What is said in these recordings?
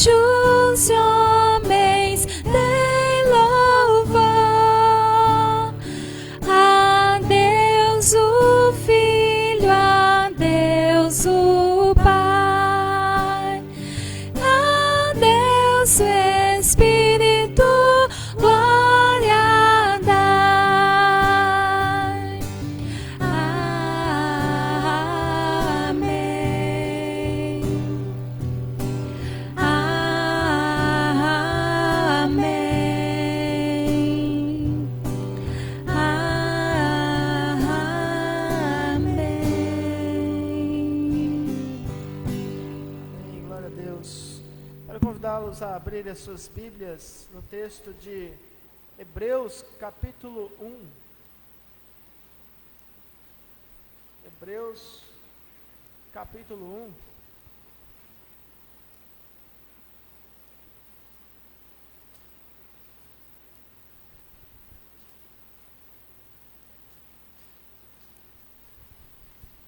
anjos e homens nem louvam a Deus o Filho, a Deus o Pai, a Deus o Espírito, glória dai. Amém. Amém. Amém, glória a Deus. Quero convidá-los a abrir as suas Bíblias no texto de Hebreus, capítulo 1. Hebreus, capítulo 1.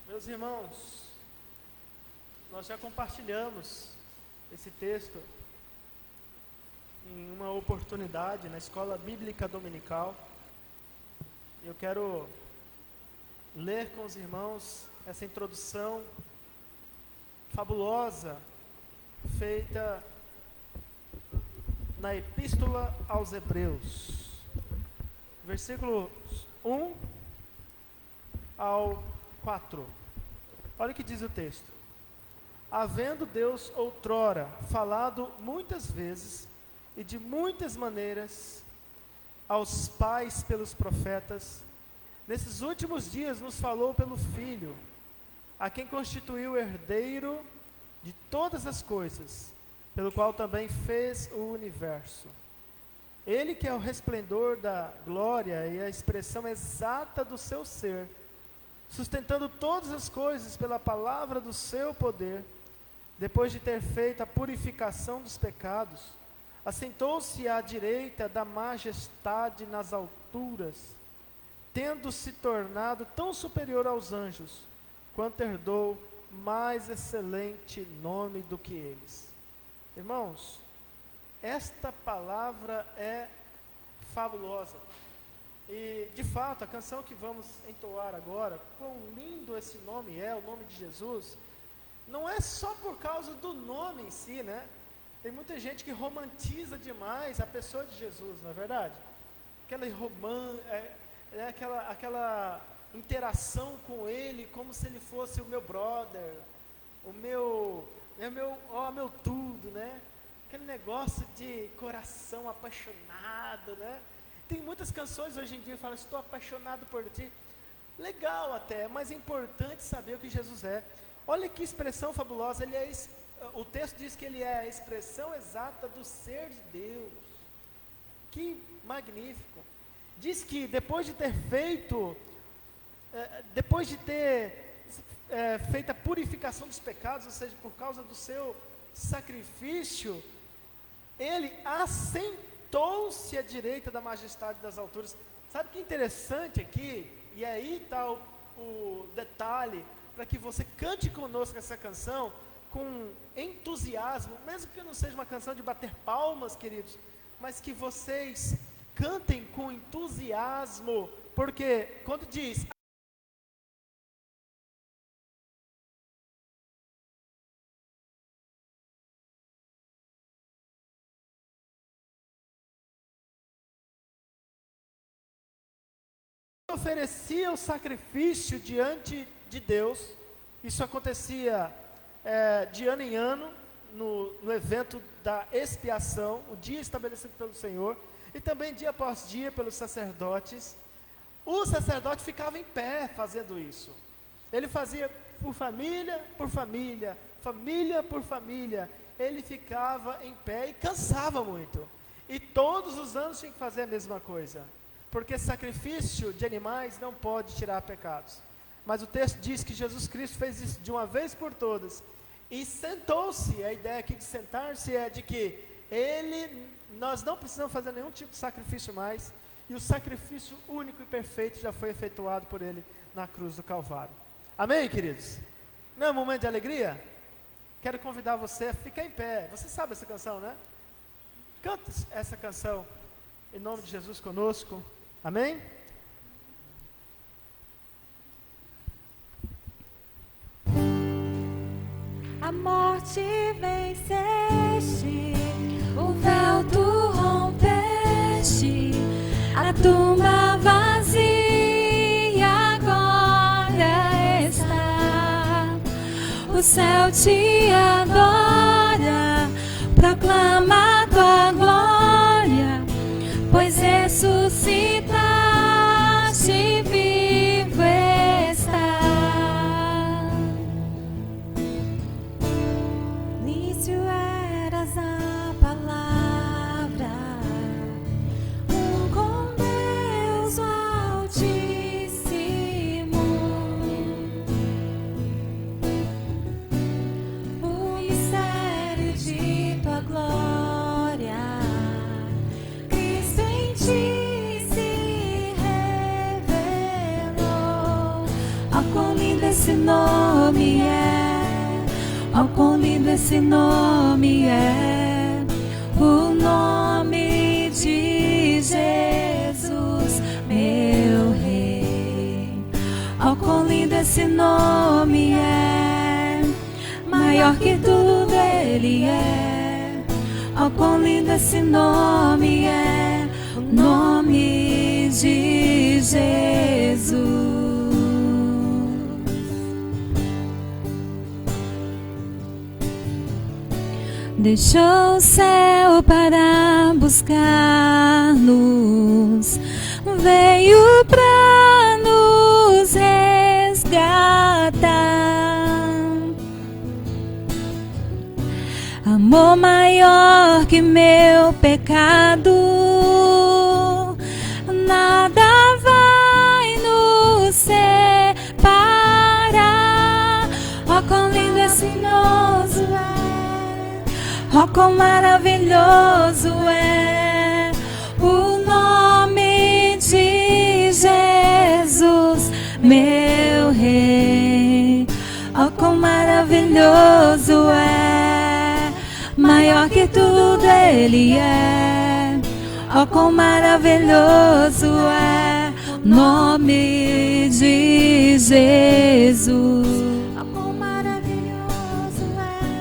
Meus irmãos, nós já compartilhamos esse texto em uma oportunidade na escola bíblica dominical. Eu quero ler com os irmãos essa introdução fabulosa feita na Epístola aos Hebreus, versículos 1 ao 4. Olha o que diz o texto: havendo Deus outrora falado muitas vezes e de muitas maneiras aos pais pelos profetas, nesses últimos dias nos falou pelo Filho, a quem constituiu herdeiro de todas as coisas, pelo qual também fez o universo. Ele que é o resplendor da glória e a expressão exata do seu ser, sustentando todas as coisas pela palavra do seu poder, depois de ter feito a purificação dos pecados, assentou-se à direita da majestade nas alturas, tendo se tornado tão superior aos anjos, quanto herdou mais excelente nome do que eles. Irmãos, esta palavra é fabulosa. E, de fato, a canção que vamos entoar agora, quão lindo esse nome é, o nome de Jesus, não é só por causa do nome em si, né? Tem muita gente que romantiza demais a pessoa de Jesus, não é verdade? Aquela interação com ele, como se ele fosse o meu brother, meu tudo, né? Aquele negócio de coração apaixonado, né? Tem muitas canções hoje em dia que falam: estou apaixonado por ti. Legal até, mas é importante saber o que Jesus é. Olha que expressão fabulosa. O texto diz que ele é a expressão exata do ser de Deus. Que magnífico. Diz que depois de ter feito a purificação dos pecados, ou seja, por causa do seu sacrifício, ele assentou-se à direita da majestade das alturas. Sabe que interessante aqui? E aí está o detalhe, para que você cante conosco essa canção com entusiasmo, mesmo que não seja uma canção de bater palmas, queridos, mas que vocês cantem com entusiasmo, porque quando diz oferecia o sacrifício diante de Deus, isso acontecia de ano em ano, no evento da expiação, o dia estabelecido pelo Senhor, e também dia após dia pelos sacerdotes. O sacerdote ficava em pé fazendo isso. Ele fazia por família, família por família. Ele ficava em pé e cansava muito. E todos os anos tinha que fazer a mesma coisa, porque sacrifício de animais não pode tirar pecados. Mas o texto diz que Jesus Cristo fez isso de uma vez por todas, e sentou-se. A ideia aqui de sentar-se é de que nós não precisamos fazer nenhum tipo de sacrifício mais, e o sacrifício único e perfeito já foi efetuado por ele na cruz do Calvário. Amém, queridos? Não é um momento de alegria? quero convidar você a ficar em pé. Você sabe essa canção, né? Canta essa canção em nome de Jesus conosco. Amém? A morte venceste, o véu tu rompeste, a tumba vazia agora está. O céu te adora, proclama tua glória, pois ressuscitaste, vivo está. Início eras a palavra, com Deus o Altíssimo. O mistério de tua glória, Cristo em ti se revelou. Oh, quão lindo esse nome é! Oh, quão lindo esse nome é! O nome de Jesus, meu Rei. Oh, quão lindo esse nome é! Maior que tudo ele é. Oh, quão lindo esse nome é! O nome de Jesus. Deixou o céu para buscar-nos, veio para nos resgatar. Amor maior que meu pecado, nada vai nos separar. Oh, quão lindo esse nosso é! Oh, quão maravilhoso é o nome de Jesus, meu Rei. Oh, quão maravilhoso é, maior que tudo ele é. Oh, quão maravilhoso é o nome de Jesus. Oh, quão maravilhoso é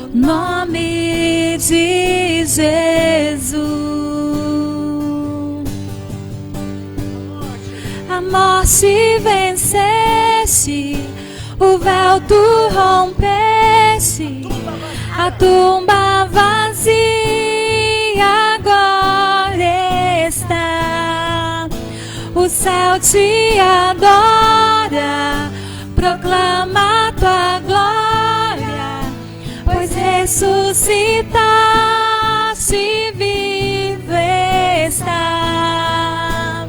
o nome de Jesus. A morte venceste, o véu tu rompeste, a tumba vazia agora está. O céu te adora, proclama tua glória, pois ressuscitaste, vivo está.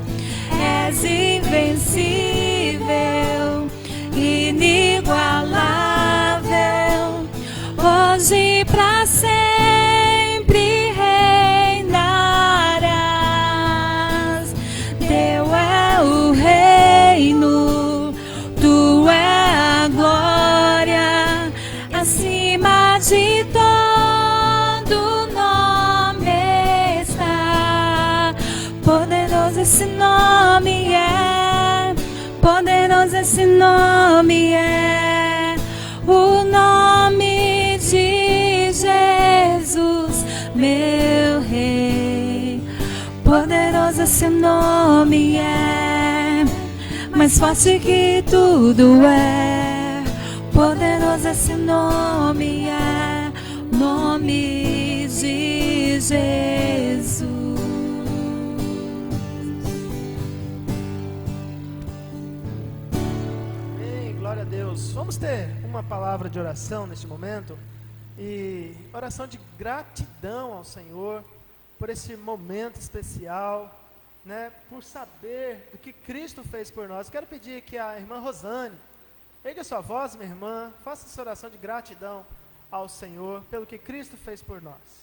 És invencível, inigualável, hoje pra sempre reinarás. Teu é o reino, tu é a glória, acima de todo nome está. Poderoso esse nome é, poderoso esse nome é, o nome de Jesus, meu Rei. Poderoso esse nome é, mais forte que tudo é. Poderoso esse nome é, nome de Jesus. Amém, glória a Deus. Vamos ter uma palavra de oração neste momento. E oração de gratidão ao Senhor por esse momento especial, né, por saber do que Cristo fez por nós. Quero pedir que a irmã Rosane, erga sua voz, minha irmã, faça essa oração de gratidão ao Senhor pelo que Cristo fez por nós.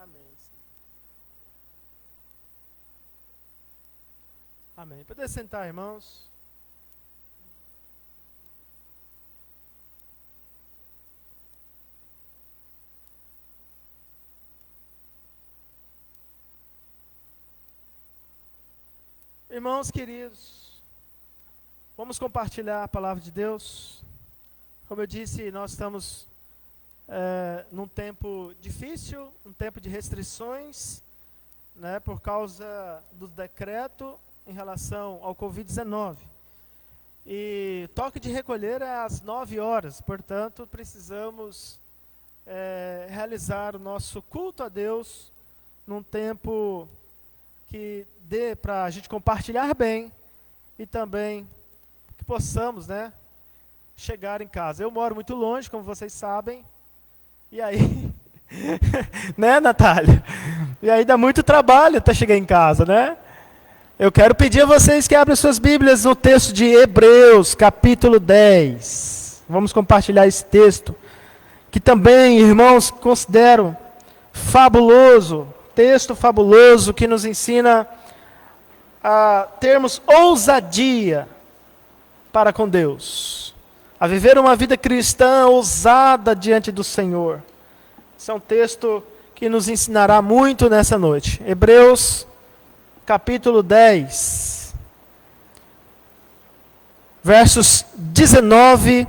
Amém. Amém. Poder sentar, irmãos. Irmãos queridos, vamos compartilhar a palavra de Deus. Como eu disse, nós estamos num tempo difícil, um tempo de restrições, né, por causa do decreto em relação ao Covid-19. E toque de recolher é às 9 horas, portanto, precisamos realizar o nosso culto a Deus num tempo que dê para a gente compartilhar bem e também que possamos, né, chegar em casa. Eu moro muito longe, como vocês sabem, e aí, né, Natália? E aí dá muito trabalho até chegar em casa, né? Eu quero pedir a vocês que abram suas Bíblias no texto de Hebreus, capítulo 10. Vamos compartilhar esse texto, que também, irmãos, considero fabuloso, texto fabuloso que nos ensina a termos ousadia para com Deus, a viver uma vida cristã ousada diante do Senhor. Esse é um texto que nos ensinará muito nessa noite. Hebreus capítulo 10, versos 19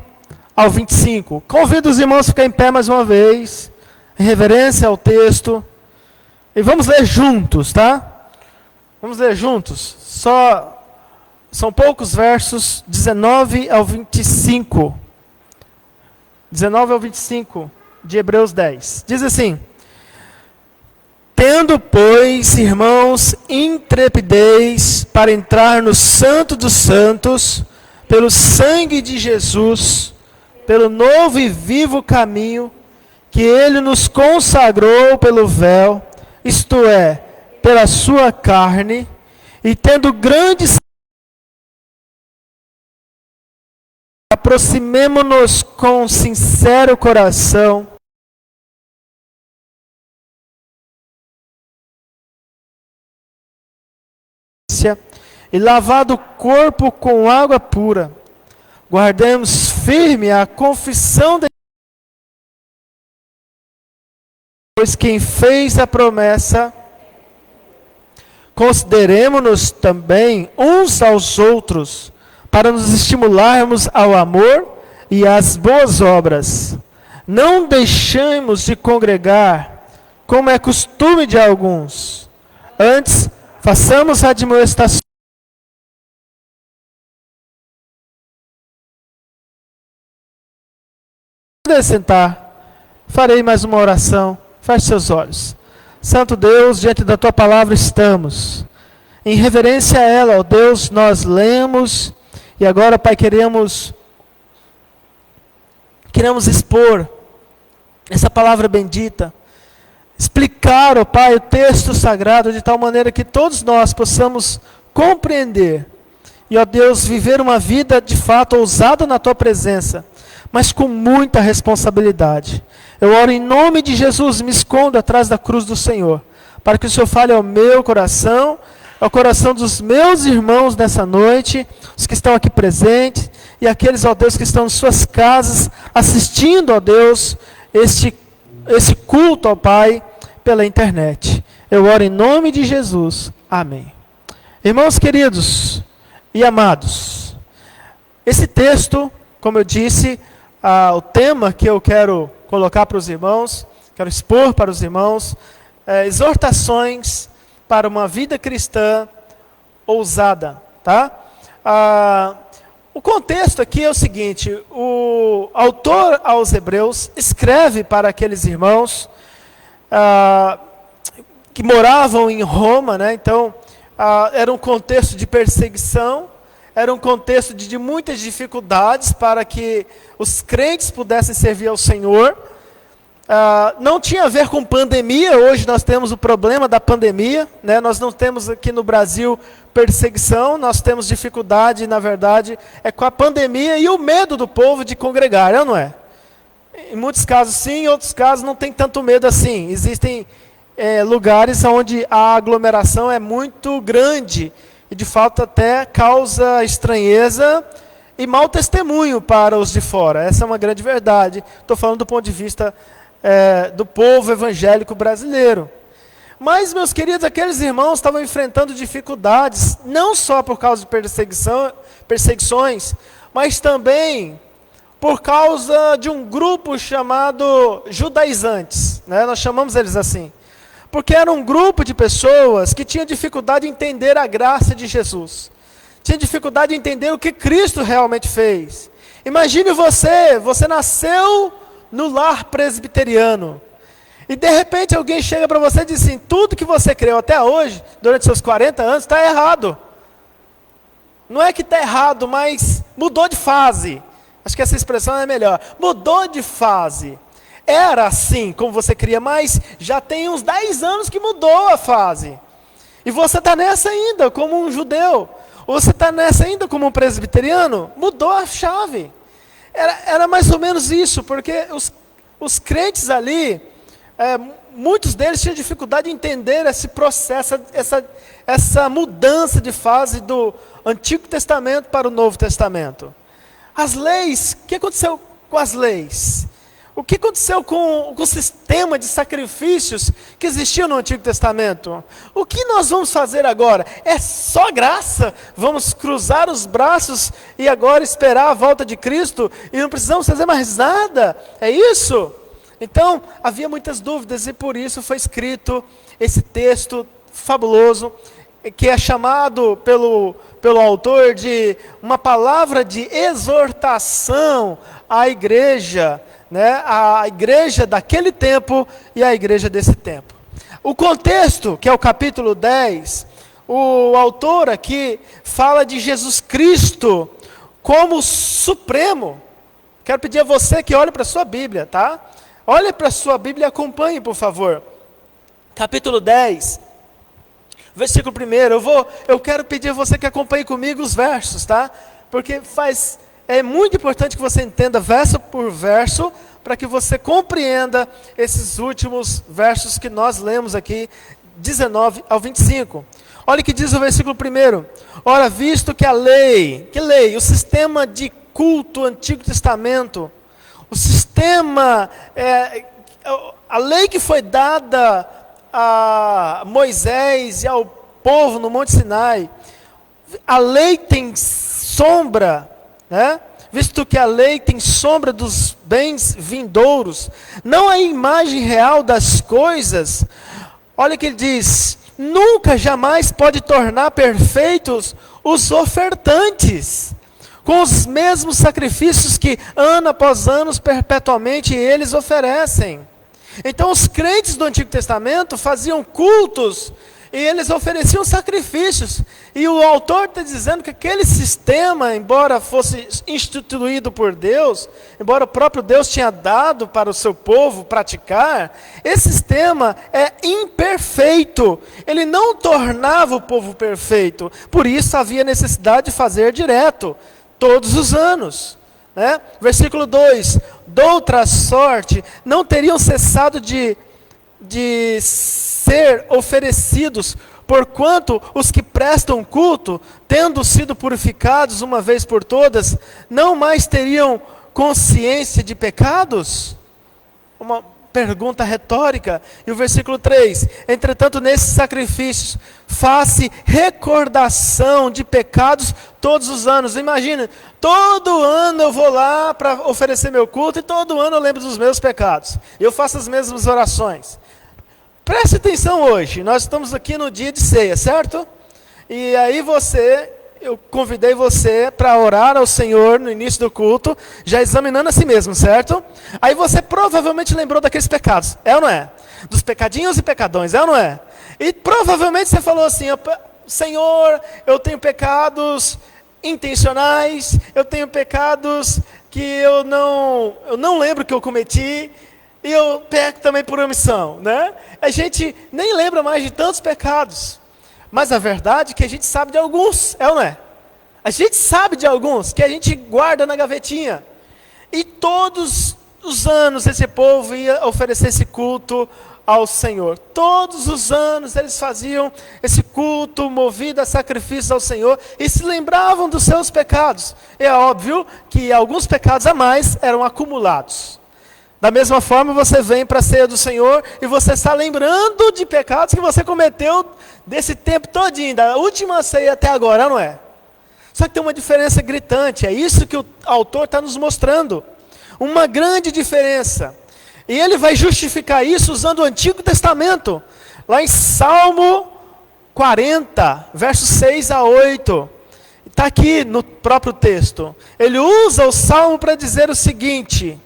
ao 25. Convido os irmãos a ficar em pé mais uma vez, em reverência ao texto, e vamos ler juntos, tá? Vamos ler juntos. São poucos versos, 19 ao 25. 19 ao 25 de Hebreus 10. Diz assim: tendo, pois, irmãos, intrepidez para entrar no Santo dos Santos, pelo sangue de Jesus, pelo novo e vivo caminho que Ele nos consagrou pelo véu, isto é, pela sua carne, e tendo grandes, aproximemo-nos com sincero coração, e lavado o corpo com água pura, guardemos firme a confissão de pois quem fez a promessa. Consideremo-nos também uns aos outros, para nos estimularmos ao amor e às boas obras. Não deixemos de congregar, como é costume de alguns. Antes, façamos admoestações. Pode sentar. Farei mais uma oração. Feche seus olhos. Santo Deus, diante da Tua palavra estamos. Em reverência a ela, ó Deus, nós lemos. E agora, Pai, queremos expor essa palavra bendita. Explicar, ó Pai, o texto sagrado de tal maneira que todos nós possamos compreender. E, ó Deus, viver uma vida de fato ousada na Tua presença, mas com muita responsabilidade. Eu oro em nome de Jesus, me escondo atrás da cruz do Senhor, para que o Senhor fale ao meu coração, ao coração dos meus irmãos nessa noite, os que estão aqui presentes, e aqueles, ó Deus, que estão em suas casas, assistindo, ó Deus, esse culto, ó Pai, pela internet. Eu oro em nome de Jesus. Amém. Irmãos queridos e amados, esse texto, como eu disse, o tema que eu quero colocar para os irmãos, quero expor para os irmãos, exortações para uma vida cristã ousada, tá? O contexto aqui é o seguinte: o autor aos Hebreus escreve para aqueles irmãos que moravam em Roma, né? Então, era um contexto de perseguição, era um contexto de muitas dificuldades para que os crentes pudessem servir ao Senhor. Não tinha a ver com pandemia. Hoje nós temos o problema da pandemia, né? Nós não temos aqui no Brasil perseguição, nós temos dificuldade, na verdade, é com a pandemia e o medo do povo de congregar, não é? Em muitos casos sim, em outros casos não tem tanto medo assim. Existem lugares onde a aglomeração é muito grande e de fato até causa estranheza e mau testemunho para os de fora. Essa é uma grande verdade. Estou falando do ponto de vista do povo evangélico brasileiro. Mas, meus queridos, aqueles irmãos estavam enfrentando dificuldades, não só por causa de perseguições, mas também por causa de um grupo chamado judaizantes, né? Nós chamamos eles assim. Porque era um grupo de pessoas que tinha dificuldade em entender a graça de Jesus. Tinha dificuldade em entender o que Cristo realmente fez. Imagine você nasceu no lar presbiteriano. E de repente alguém chega para você e diz assim, tudo que você creu até hoje, durante seus 40 anos, está errado. Não é que está errado, mas mudou de fase. Acho que essa expressão é melhor. Mudou de fase. Era assim, como você cria, mas já tem uns 10 anos que mudou a fase. E você está nessa ainda, como um judeu. Ou você está nessa ainda como um presbiteriano. Mudou a chave. Era mais ou menos isso, porque os crentes ali, muitos deles tinham dificuldade em entender esse processo, essa mudança de fase do Antigo Testamento para o Novo Testamento. As leis, o que aconteceu com as leis? O que aconteceu com o sistema de sacrifícios que existia no Antigo Testamento? O que nós vamos fazer agora? É só graça? Vamos cruzar os braços e agora esperar a volta de Cristo e não precisamos fazer mais nada? É isso? Então, havia muitas dúvidas e por isso foi escrito esse texto fabuloso, que é chamado pelo autor de uma palavra de exortação à igreja, né? A igreja daquele tempo e a igreja desse tempo. O contexto, que é o capítulo 10, o autor aqui fala de Jesus Cristo como supremo. Quero pedir a você que olhe para a sua Bíblia, tá? Olhe para a sua Bíblia e acompanhe, por favor. Capítulo 10, versículo 1. Eu quero pedir a você que acompanhe comigo os versos, tá? Porque é muito importante que você entenda verso por verso, para que você compreenda esses últimos versos que nós lemos aqui, 19 ao 25. Olha o que diz o versículo 1. Ora, visto que a lei? Que lei? O sistema de culto Antigo Testamento, o sistema, a lei que foi dada a Moisés e ao povo no Monte Sinai, a lei tem sombra, né? Visto que a lei tem sombra dos bens vindouros, não a imagem real das coisas. Olha o que ele diz, nunca jamais pode tornar perfeitos os ofertantes, com os mesmos sacrifícios que ano após ano perpetuamente eles oferecem. Então os crentes do Antigo Testamento faziam cultos e eles ofereciam sacrifícios. E o autor está dizendo que aquele sistema, embora fosse instituído por Deus, embora o próprio Deus tinha dado para o seu povo praticar, esse sistema é imperfeito. Ele não tornava o povo perfeito. Por isso havia necessidade de fazer direto, todos os anos. Né? Versículo 2, doutra sorte, não teriam cessado de ser oferecidos, porquanto os que prestam culto, tendo sido purificados uma vez por todas, não mais teriam consciência de pecados? Uma pergunta retórica. E o versículo 3, entretanto nesses sacrifícios, faz-se recordação de pecados todos os anos. Imagina, todo ano eu vou lá para oferecer meu culto e todo ano eu lembro dos meus pecados. Eu faço as mesmas orações. Preste atenção hoje, nós estamos aqui no dia de ceia, certo? E aí eu convidei você para orar ao Senhor no início do culto, já examinando a si mesmo, certo? Aí você provavelmente lembrou daqueles pecados, é ou não é? Dos pecadinhos e pecadões, é ou não é? E provavelmente você falou assim, Senhor, eu tenho pecados intencionais, eu tenho pecados que eu não lembro que eu cometi, e eu peco também por omissão, né? A gente nem lembra mais de tantos pecados. Mas a verdade é que a gente sabe de alguns, é ou não é? A gente sabe de alguns que a gente guarda na gavetinha. E todos os anos esse povo ia oferecer esse culto ao Senhor. Todos os anos eles faziam esse culto movido a sacrifícios ao Senhor e se lembravam dos seus pecados. É óbvio que alguns pecados a mais eram acumulados. Da mesma forma, você vem para a ceia do Senhor e você está lembrando de pecados que você cometeu desse tempo todinho, da última ceia até agora, não é? Só que tem uma diferença gritante, é isso que o autor está nos mostrando. Uma grande diferença. E ele vai justificar isso usando o Antigo Testamento. Lá em Salmo 40, versos 6 a 8. Está aqui no próprio texto. Ele usa o Salmo para dizer o seguinte,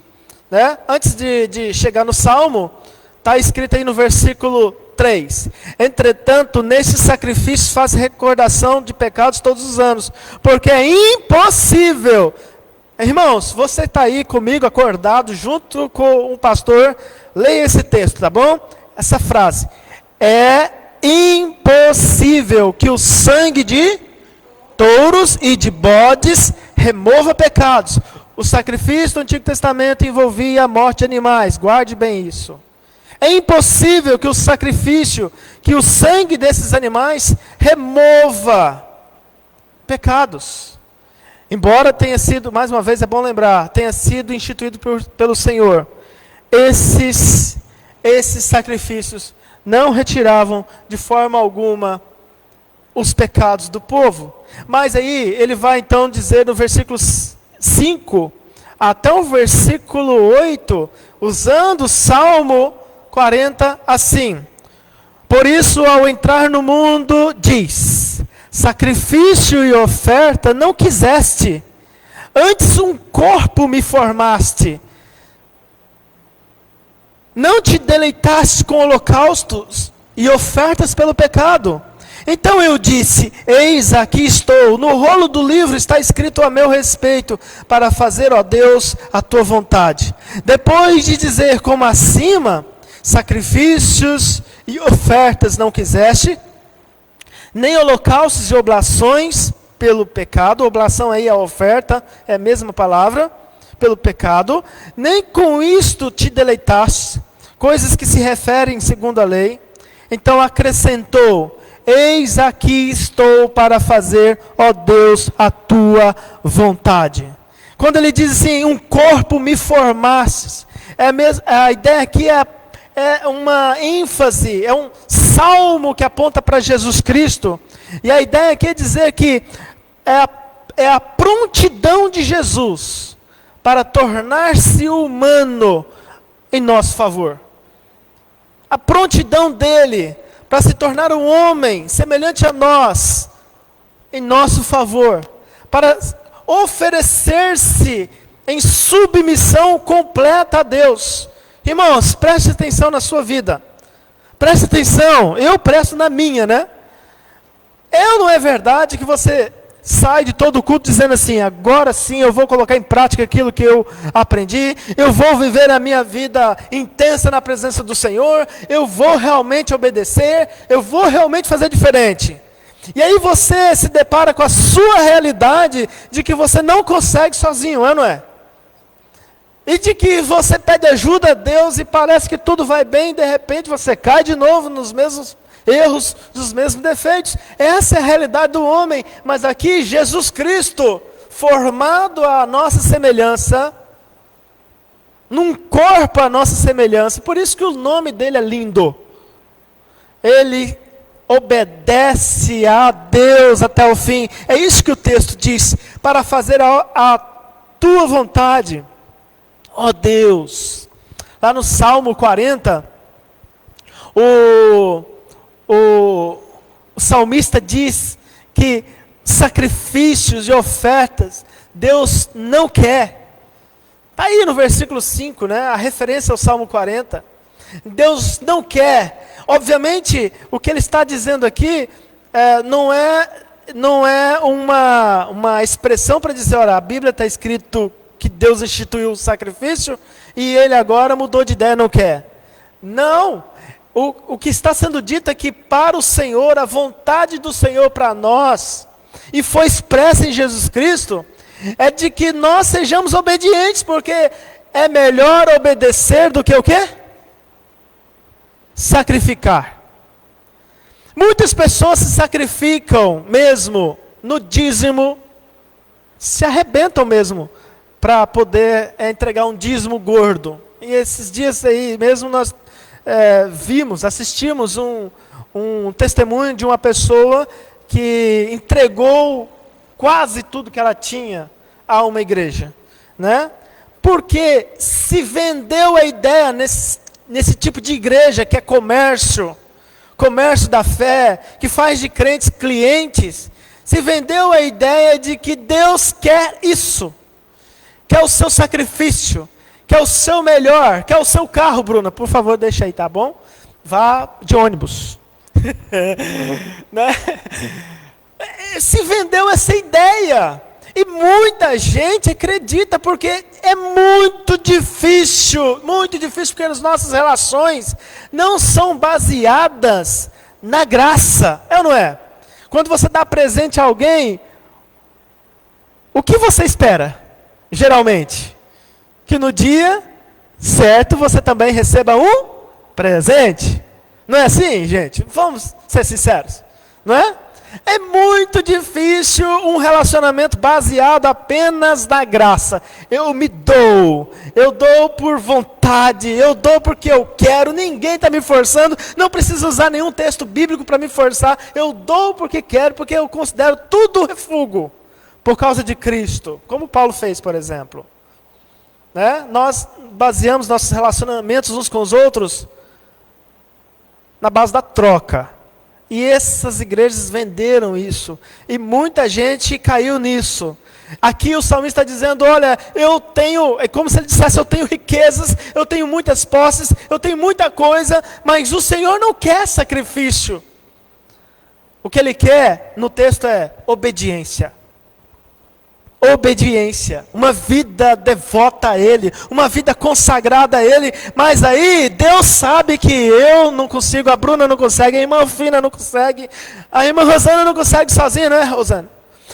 né? Antes de chegar no Salmo, está escrito aí no versículo 3. Entretanto, nesses sacrifícios faz recordação de pecados todos os anos, porque é impossível. Irmãos, você está aí comigo, acordado, junto com um pastor, leia esse texto, tá bom? Essa frase. É impossível que o sangue de touros e de bodes remova pecados. O sacrifício do Antigo Testamento envolvia a morte de animais, guarde bem isso. É impossível que o sacrifício, que o sangue desses animais remova pecados. Embora tenha sido, mais uma vez é bom lembrar, tenha sido instituído pelo Senhor, esses sacrifícios não retiravam de forma alguma os pecados do povo. Mas aí ele vai então dizer no versículo 5 até o versículo 8, usando o Salmo 40 assim. Por isso, ao entrar no mundo, diz: sacrifício e oferta não quiseste, antes um corpo me formaste. Não te deleitaste com holocaustos e ofertas pelo pecado. Então eu disse: eis aqui estou, no rolo do livro está escrito a meu respeito, para fazer, ó Deus, a tua vontade. Depois de dizer como acima, sacrifícios e ofertas não quiseste, nem holocaustos e oblações pelo pecado, oblação aí é a oferta, é a mesma palavra, pelo pecado, nem com isto te deleitaste, coisas que se referem segundo a lei. Então acrescentou: eis aqui estou para fazer, ó Deus, a tua vontade. Quando ele diz assim, um corpo me formastes, a ideia aqui é uma ênfase, é um salmo que aponta para Jesus Cristo. E a ideia aqui é dizer que é a prontidão de Jesus para tornar-se humano em nosso favor. A prontidão dele para se tornar um homem semelhante a nós, em nosso favor, para oferecer-se em submissão completa a Deus. Irmãos, preste atenção na sua vida. Preste atenção, eu presto na minha, né? Não é verdade que você sai de todo o culto dizendo assim: agora sim eu vou colocar em prática aquilo que eu aprendi, eu vou viver a minha vida intensa na presença do Senhor, eu vou realmente obedecer, eu vou realmente fazer diferente. E aí você se depara com a sua realidade de que você não consegue sozinho, não é? E de que você pede ajuda a Deus e parece que tudo vai bem, e de repente você cai de novo nos mesmos erros, nos mesmos defeitos. Essa é a realidade do homem. Mas aqui Jesus Cristo, formado à nossa semelhança, num corpo à nossa semelhança, por isso que o nome dele é lindo. Ele obedece a Deus até o fim. É isso que o texto diz, para fazer a tua vontade. Ó Deus, lá no Salmo 40, o salmista diz que sacrifícios e ofertas Deus não quer. Está aí no versículo 5, né, a referência ao Salmo 40. Deus não quer. Obviamente, o que ele está dizendo aqui não é uma expressão para dizer: olha, a Bíblia está escrito que Deus instituiu o sacrifício e ele agora mudou de ideia, não quer. Não, o que está sendo dito é que para o Senhor, a vontade do Senhor para nós, e foi expressa em Jesus Cristo, é de que nós sejamos obedientes, porque é melhor obedecer do que o quê? sacrificar. Muitas pessoas se sacrificam mesmo no dízimo, se arrebentam mesmo para poder entregar um dízimo gordo. E esses dias aí mesmo nós assistimos um testemunho de uma pessoa que entregou quase tudo que ela tinha a uma igreja, né? Porque se vendeu a ideia nesse tipo de igreja que é comércio da fé, que faz de crentes clientes, se vendeu a ideia de que Deus quer isso, quer o seu sacrifício, quer o seu melhor, quer o seu carro, Bruna, por favor, deixa aí, tá bom? Vá de ônibus. Né? Se vendeu essa ideia, e muita gente acredita, porque é muito difícil, porque as nossas relações não são baseadas na graça, é ou não é? Quando você dá presente a alguém, o que você espera, geralmente? Que no dia certo você também receba um presente. Não é assim, gente? Vamos ser sinceros, não é? É muito difícil um relacionamento baseado apenas na graça. Eu dou por vontade, eu dou porque eu quero, ninguém está me forçando, não preciso usar nenhum texto bíblico para me forçar, eu dou porque quero, porque eu considero tudo refúgio, por causa de Cristo, como Paulo fez, por exemplo. Né? Nós baseamos nossos relacionamentos uns com os outros na base da troca. E essas igrejas venderam isso. E muita gente caiu nisso. Aqui o salmista está dizendo, olha, é como se ele dissesse, eu tenho riquezas, eu tenho muitas posses, eu tenho muita coisa, mas o Senhor não quer sacrifício. O que Ele quer, no texto, é obediência. Obediência, uma vida devota a Ele, uma vida consagrada a Ele, mas aí Deus sabe que eu não consigo, a Bruna não consegue, a irmã Alfina não consegue, a irmã Rosana não consegue sozinha, não é, Rosana?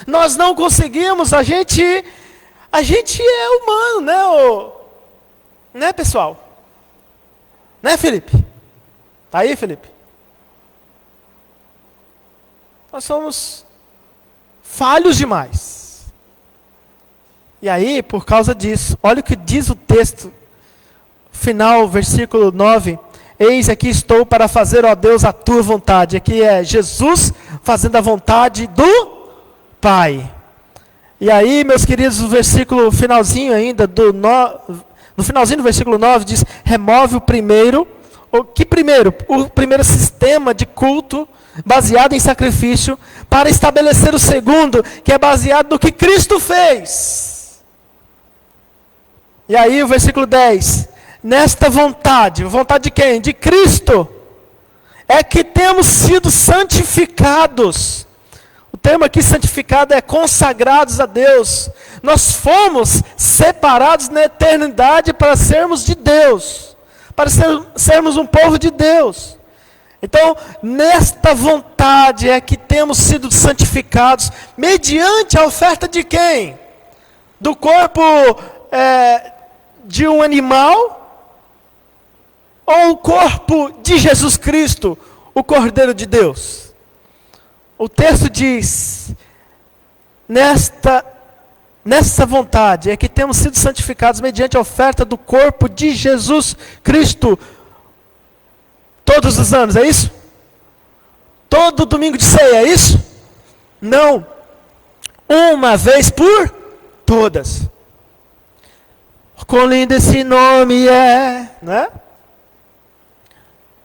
Nós não conseguimos, a gente é humano, né, né, pessoal? Né, Felipe? Tá aí, Felipe? Nós somos falhos demais. E aí, por causa disso, olha o que diz o texto, final, versículo 9. Eis aqui estou para fazer, ó Deus, a tua vontade. Aqui é Jesus fazendo a vontade do Pai. E aí, meus queridos, o versículo finalzinho ainda, no finalzinho do versículo 9, diz, remove o primeiro sistema de culto, baseado em sacrifício, para estabelecer o segundo, que é baseado no que Cristo fez. E aí o versículo 10, nesta vontade de quem? De Cristo, é que temos sido santificados. O termo aqui santificado é consagrados a Deus. Nós fomos separados na eternidade para sermos de Deus, para sermos um povo de Deus. Então, nesta vontade é que temos sido santificados, mediante a oferta de quem? Do corpo de um animal, ou o corpo de Jesus Cristo, o Cordeiro de Deus? O texto diz, nessa vontade é que temos sido santificados mediante a oferta do corpo de Jesus Cristo, todos os anos, é isso? Todo domingo de ceia, é isso? Não. Uma vez por todas. Quão lindo esse nome é, né?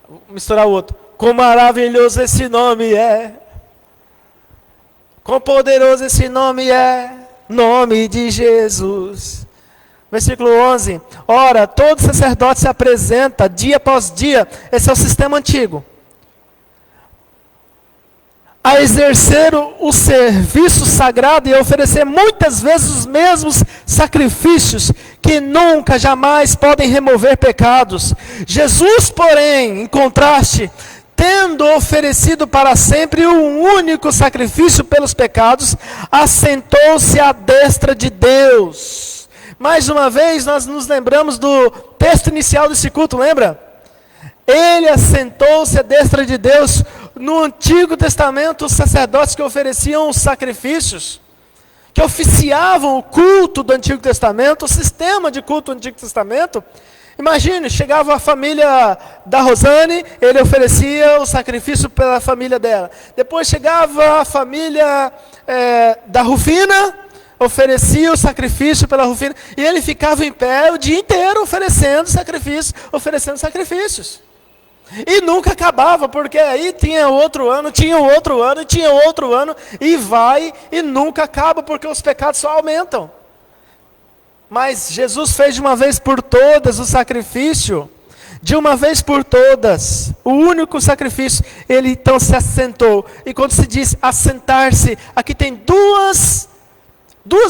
Vou misturar o outro. Quão maravilhoso esse nome é. Quão poderoso esse nome é. Nome de Jesus. Versículo 11. Ora, todo sacerdote se apresenta dia após dia. Esse é o sistema antigo. A exercer o serviço sagrado e a oferecer muitas vezes os mesmos sacrifícios que nunca, jamais podem remover pecados. Jesus, porém, em contraste, tendo oferecido para sempre um único sacrifício pelos pecados, assentou-se à destra de Deus. Mais uma vez, nós nos lembramos do texto inicial desse culto, lembra? Ele assentou-se à destra de Deus. No Antigo Testamento, os sacerdotes que ofereciam os sacrifícios, que oficiavam o culto do Antigo Testamento, o sistema de culto do Antigo Testamento. Imagine, chegava a família da Rosane, ele oferecia o sacrifício pela família dela. Depois chegava a família da Rufina, oferecia o sacrifício pela Rufina, e ele ficava em pé o dia inteiro oferecendo sacrifícios. E nunca acabava, porque aí tinha outro ano, e vai, e nunca acaba, porque os pecados só aumentam. Mas Jesus fez de uma vez por todas o sacrifício, de uma vez por todas, o único sacrifício. Ele então se assentou, e quando se diz assentar-se, aqui tem duas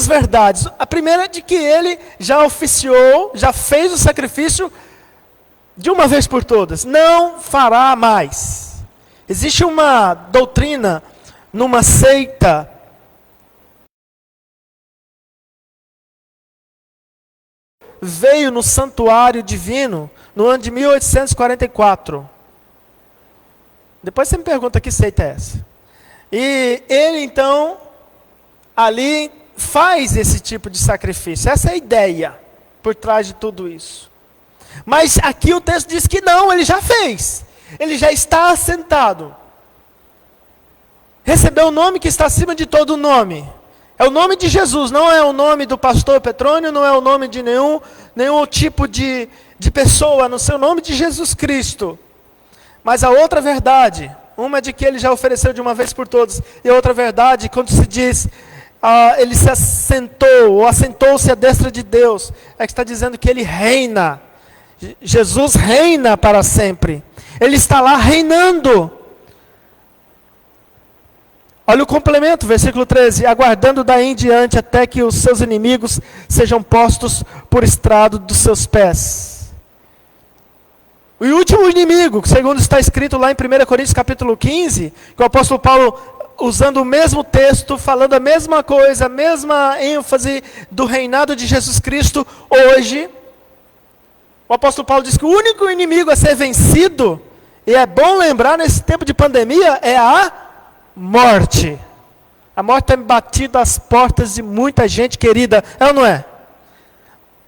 verdades. A primeira é de que ele já oficiou, já fez o sacrifício de uma vez por todas, não fará mais. Existe uma doutrina numa seita veio no santuário divino no ano de 1844. Depois você me pergunta que seita é essa. E ele então ali faz esse tipo de sacrifício. Essa é a ideia por trás de tudo isso. Mas aqui o texto diz que não, ele já fez. Ele já está assentado. Recebeu o nome que está acima de todo nome. É o nome de Jesus, não é o nome do pastor Petrônio, não é o nome de nenhum tipo de pessoa, não é o nome de Jesus Cristo. Mas a outra verdade, uma é de que ele já ofereceu de uma vez por todas, e a outra verdade, quando se diz, ele se assentou, ou assentou-se à destra de Deus, é que está dizendo que ele reina. Jesus reina para sempre. Ele está lá reinando. Olha o complemento, versículo 13. Aguardando daí em diante até que os seus inimigos sejam postos por estrado dos seus pés. O último inimigo, segundo está escrito lá em 1 Coríntios capítulo 15, que o apóstolo Paulo, usando o mesmo texto, falando a mesma coisa, a mesma ênfase do reinado de Jesus Cristo hoje. O apóstolo Paulo diz que o único inimigo a ser vencido, e é bom lembrar nesse tempo de pandemia, é a morte. A morte tem batido às portas de muita gente querida, é ou não é?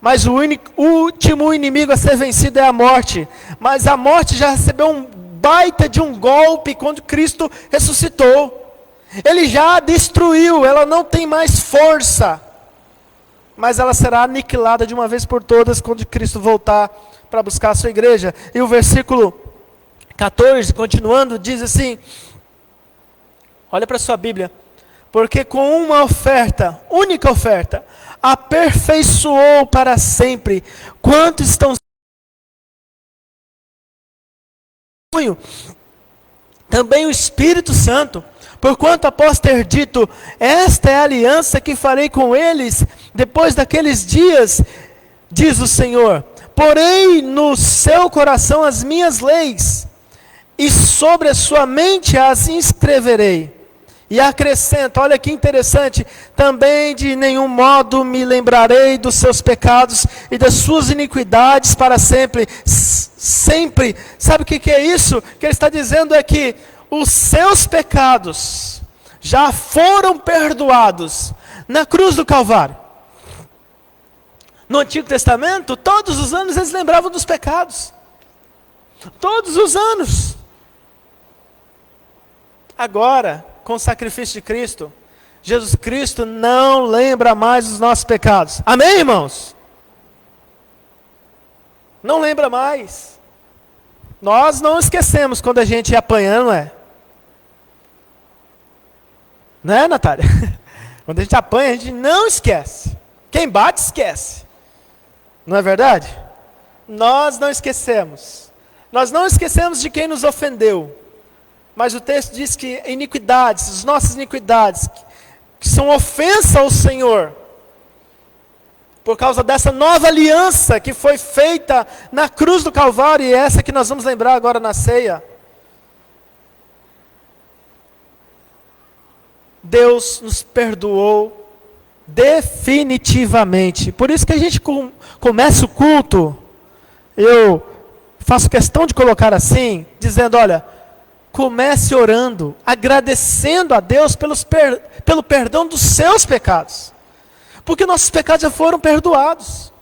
Mas o último inimigo a ser vencido é a morte. Mas a morte já recebeu um baita de um golpe quando Cristo ressuscitou. Ele já a destruiu, ela não tem mais força. Mas ela será aniquilada de uma vez por todas quando Cristo voltar para buscar a sua igreja. E o versículo 14, continuando, diz assim, olha para a sua Bíblia, porque com uma oferta, única oferta, aperfeiçoou para sempre quantos estão também o Espírito Santo, porquanto após ter dito, esta é a aliança que farei com eles, depois daqueles dias, diz o Senhor, porei no seu coração as minhas leis, e sobre a sua mente as inscreverei. E acrescenta, olha que interessante, também de nenhum modo me lembrarei dos seus pecados e das suas iniquidades para sempre. Sempre. Sabe o que é isso? O que ele está dizendo é que os seus pecados já foram perdoados na cruz do Calvário. No Antigo Testamento, todos os anos eles lembravam dos pecados. Todos os anos. Agora, com o sacrifício de Cristo, Jesus Cristo não lembra mais dos nossos pecados. Amém, irmãos? Não lembra mais. Nós não esquecemos quando a gente ia apanhando, não é? Não é, Natália? Quando a gente apanha, a gente não esquece. Quem bate, esquece. Não é verdade? Nós não esquecemos. Nós não esquecemos de quem nos ofendeu. Mas o texto diz que iniquidades, as nossas iniquidades, que são ofensa ao Senhor, por causa dessa nova aliança que foi feita na cruz do Calvário, e essa que nós vamos lembrar agora na ceia. Deus nos perdoou definitivamente. Por isso que a gente começa o culto, eu faço questão de colocar assim, dizendo, olha, comece orando, agradecendo a Deus pelo perdão dos seus pecados. Porque nossos pecados já foram perdoados.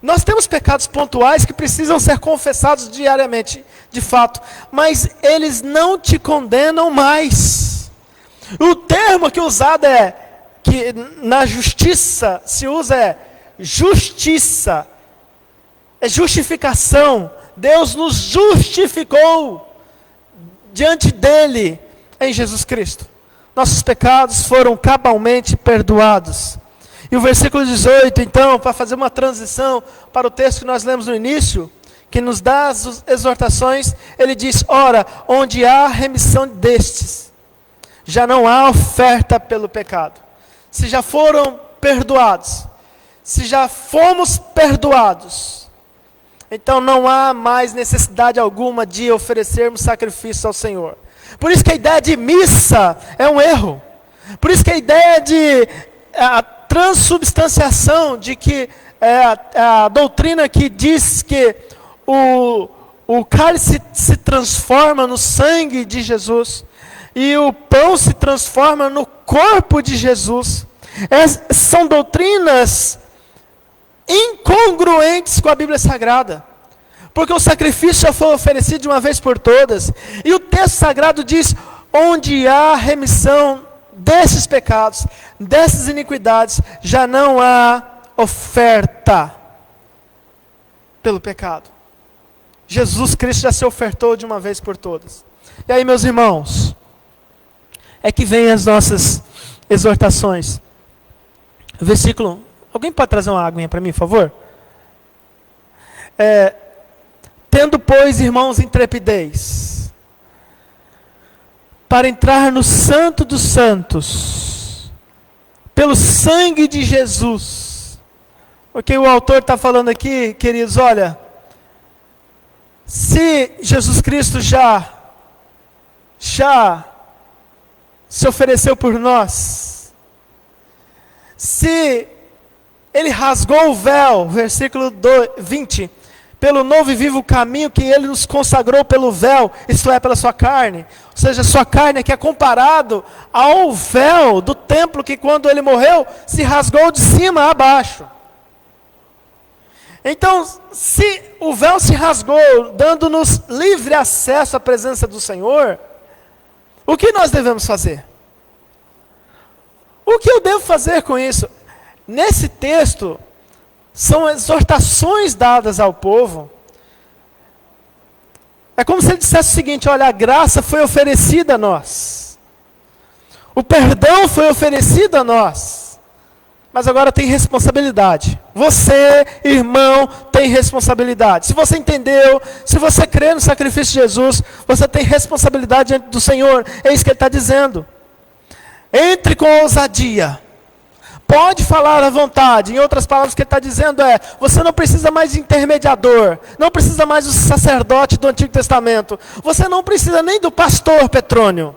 Nós temos pecados pontuais que precisam ser confessados diariamente, de fato. Mas eles não te condenam mais. O termo que usado que na justiça se usa justiça. É justificação. Deus nos justificou diante dele em Jesus Cristo. Nossos pecados foram cabalmente perdoados. E o versículo 18, então, para fazer uma transição para o texto que nós lemos no início, que nos dá as exortações, ele diz, ora, onde há remissão destes, já não há oferta pelo pecado. Se já foram perdoados, se já fomos perdoados, então não há mais necessidade alguma de oferecermos sacrifício ao Senhor. Por isso que a ideia de missa é um erro. Por isso que a ideia de a transubstanciação, de que a doutrina que diz que o cálice se transforma no sangue de Jesus e o pão se transforma no corpo de Jesus. São doutrinas incongruentes com a Bíblia Sagrada, porque o sacrifício já foi oferecido de uma vez por todas, e o texto sagrado diz, onde há remissão desses pecados, dessas iniquidades, já não há oferta pelo pecado. Jesus Cristo já se ofertou de uma vez por todas. E aí, meus irmãos, é que vem as nossas exortações. Versículo, alguém pode trazer uma aguinha para mim, por favor? Tendo, pois, irmãos, intrepidez, para entrar no santo dos santos, pelo sangue de Jesus. O que o autor está falando aqui, queridos, olha, se Jesus Cristo já se ofereceu por nós, se Ele rasgou o véu, versículo 20, pelo novo e vivo caminho que Ele nos consagrou pelo véu, isto é, pela sua carne. Ou seja, sua carne que é comparado ao véu do templo que quando Ele morreu, se rasgou de cima a baixo. Então, se o véu se rasgou, dando-nos livre acesso à presença do Senhor, o que nós devemos fazer? O que eu devo fazer com isso? Nesse texto, são exortações dadas ao povo. É como se ele dissesse o seguinte, olha, a graça foi oferecida a nós. O perdão foi oferecido a nós. Mas agora tem responsabilidade. Você, irmão, tem responsabilidade. Se você entendeu, se você crê no sacrifício de Jesus, você tem responsabilidade diante do Senhor. É isso que ele está dizendo. Entre com ousadia. Pode falar à vontade. Em outras palavras, o que ele está dizendo você não precisa mais de intermediador. Não precisa mais do sacerdote do Antigo Testamento. Você não precisa nem do pastor Petrônio.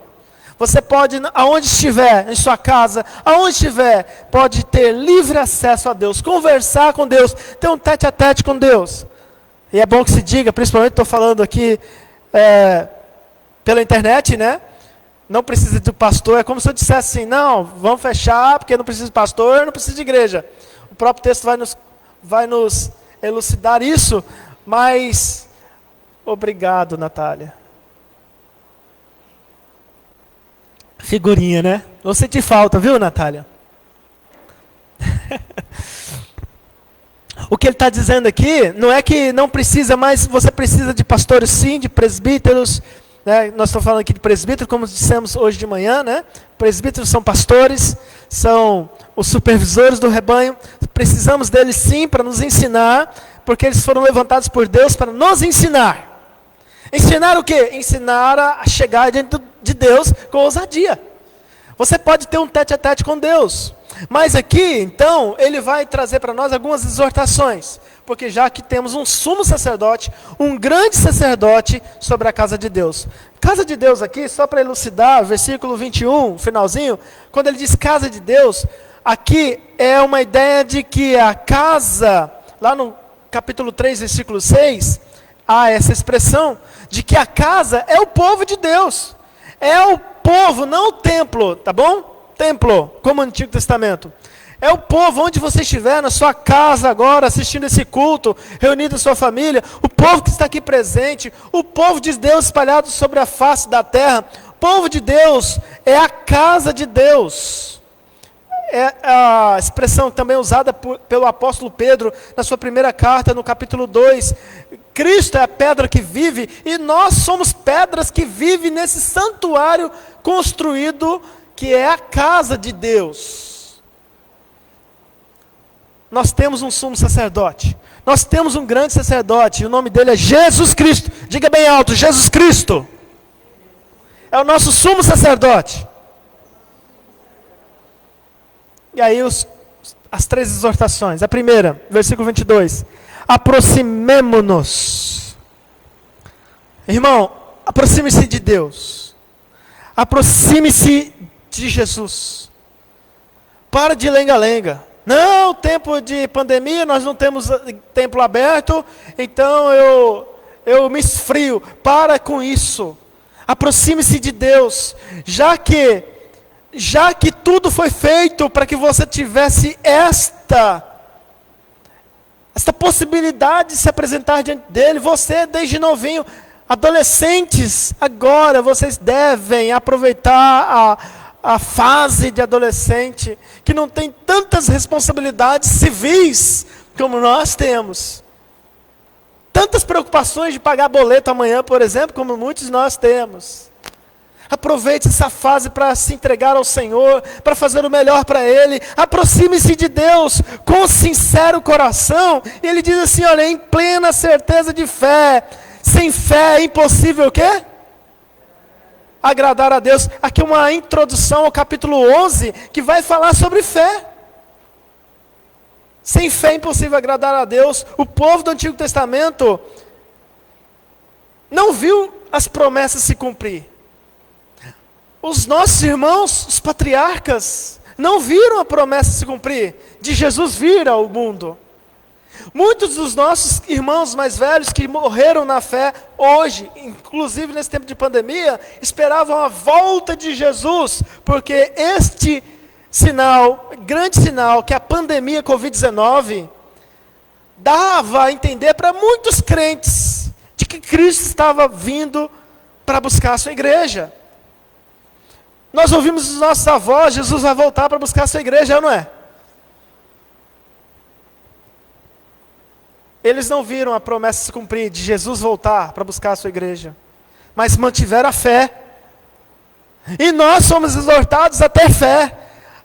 Você pode, aonde estiver, em sua casa, aonde estiver, pode ter livre acesso a Deus, conversar com Deus, ter um tete-a-tete com Deus. E é bom que se diga, principalmente estou falando aqui pela internet, né? Não precisa de pastor, é como se eu dissesse assim, não, vamos fechar, porque não precisa de pastor, não precisa de igreja. O próprio texto vai nos elucidar isso, mas obrigado, Natália. Figurinha, né? Vou sentir falta, viu, Natália? O que ele está dizendo aqui, não é que não precisa, mas você precisa de pastores sim, de presbíteros, né? Nós estamos falando aqui de presbítero, como dissemos hoje de manhã, né? Presbíteros são pastores, são os supervisores do rebanho. Precisamos deles sim para nos ensinar, porque eles foram levantados por Deus para nos ensinar. Ensinar o quê? Ensinar a chegar diante de Deus com ousadia. Você pode ter um tete-a-tete com Deus. Mas aqui, então, ele vai trazer para nós algumas exortações. Porque já que temos um sumo sacerdote, um grande sacerdote sobre a casa de Deus. Casa de Deus aqui, só para elucidar, versículo 21, finalzinho, quando ele diz casa de Deus, aqui é uma ideia de que a casa, lá no capítulo 3, versículo 6, há essa expressão de que a casa é o povo de Deus. É o povo, não o templo, tá bom? Templo, como no Antigo Testamento. É o povo, onde você estiver, na sua casa agora, assistindo esse culto, reunido a sua família, o povo que está aqui presente, o povo de Deus espalhado sobre a face da terra. O povo de Deus é a casa de Deus. É a expressão também usada pelo apóstolo Pedro, na sua primeira carta, no capítulo 2. Cristo é a pedra que vive, e nós somos pedras que vivem nesse santuário construído, que é a casa de Deus. Nós temos um sumo sacerdote. Nós temos um grande sacerdote. E o nome dele é Jesus Cristo. Diga bem alto, Jesus Cristo. É o nosso sumo sacerdote. E aí as 3 exortações. A primeira, versículo 22. Aproximemo-nos. Irmão, aproxime-se de Deus. Aproxime-se de Jesus. Para de lenga-lenga. Não, tempo de pandemia, nós não temos templo aberto, então eu me esfrio. Para com isso. Aproxime-se de Deus, já que tudo foi feito para que você tivesse esta possibilidade de se apresentar diante dele. Você, desde novinho, adolescentes, agora vocês devem aproveitar a fase de adolescente, que não tem tantas responsabilidades civis como nós temos. Tantas preocupações de pagar boleto amanhã, por exemplo, como muitos de nós temos. Aproveite essa fase para se entregar ao Senhor, para fazer o melhor para Ele. Aproxime-se de Deus com sincero coração. E Ele diz assim, olha, em plena certeza de fé. Sem fé é impossível o quê? Agradar a Deus. Aqui uma introdução ao capítulo 11, que vai falar sobre fé. Sem fé é impossível agradar a Deus. O povo do Antigo Testamento não viu as promessas se cumprir. Os nossos irmãos, os patriarcas, não viram a promessa se cumprir, de Jesus vir ao mundo. Muitos dos nossos irmãos mais velhos que morreram na fé hoje, inclusive nesse tempo de pandemia, esperavam a volta de Jesus, porque este sinal, grande sinal, que a pandemia Covid-19 dava a entender para muitos crentes, de que Cristo estava vindo para buscar a sua igreja. Nós ouvimos dos nossos avós, Jesus vai voltar para buscar a sua igreja, não é? Eles não viram a promessa se cumprir de Jesus voltar para buscar a sua igreja, mas mantiveram a fé. E nós somos exortados a ter fé,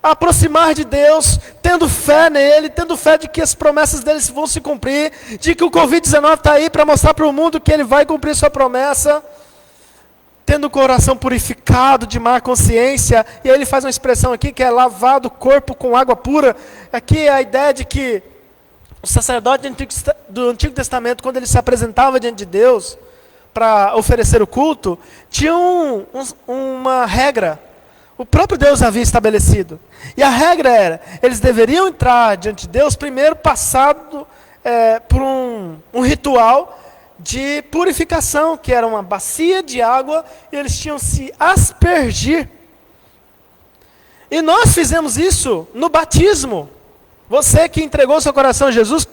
a aproximar de Deus, tendo fé nele, tendo fé de que as promessas dele vão se cumprir, de que o Covid-19 está aí para mostrar para o mundo que ele vai cumprir sua promessa, tendo o coração purificado de má consciência. E aí ele faz uma expressão aqui que é lavado o corpo com água pura. Aqui é a ideia de que o sacerdote do Antigo Testamento, quando ele se apresentava diante de Deus para oferecer o culto, tinha uma regra. O próprio Deus havia estabelecido. E a regra era, eles deveriam entrar diante de Deus primeiro passado por um ritual de purificação, que era uma bacia de água, e eles tinham se aspergir. E nós fizemos isso no batismo. Você que entregou seu coração a Jesus,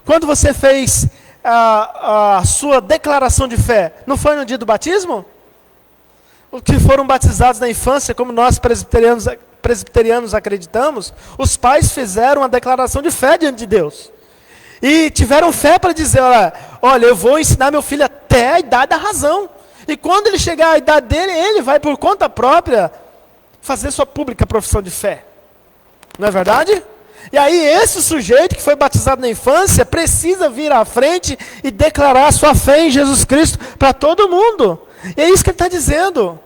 quando você fez a sua declaração de fé, não foi no dia do batismo? Os que foram batizados na infância, como nós presbiterianos acreditamos, os pais fizeram uma declaração de fé diante de Deus. E tiveram fé para dizer, olha, eu vou ensinar meu filho até a idade da razão. E quando ele chegar à idade dele, ele vai por conta própria fazer sua pública profissão de fé. Não é verdade? E aí esse sujeito que foi batizado na infância precisa vir à frente e declarar sua fé em Jesus Cristo para todo mundo. E é isso que ele está dizendo.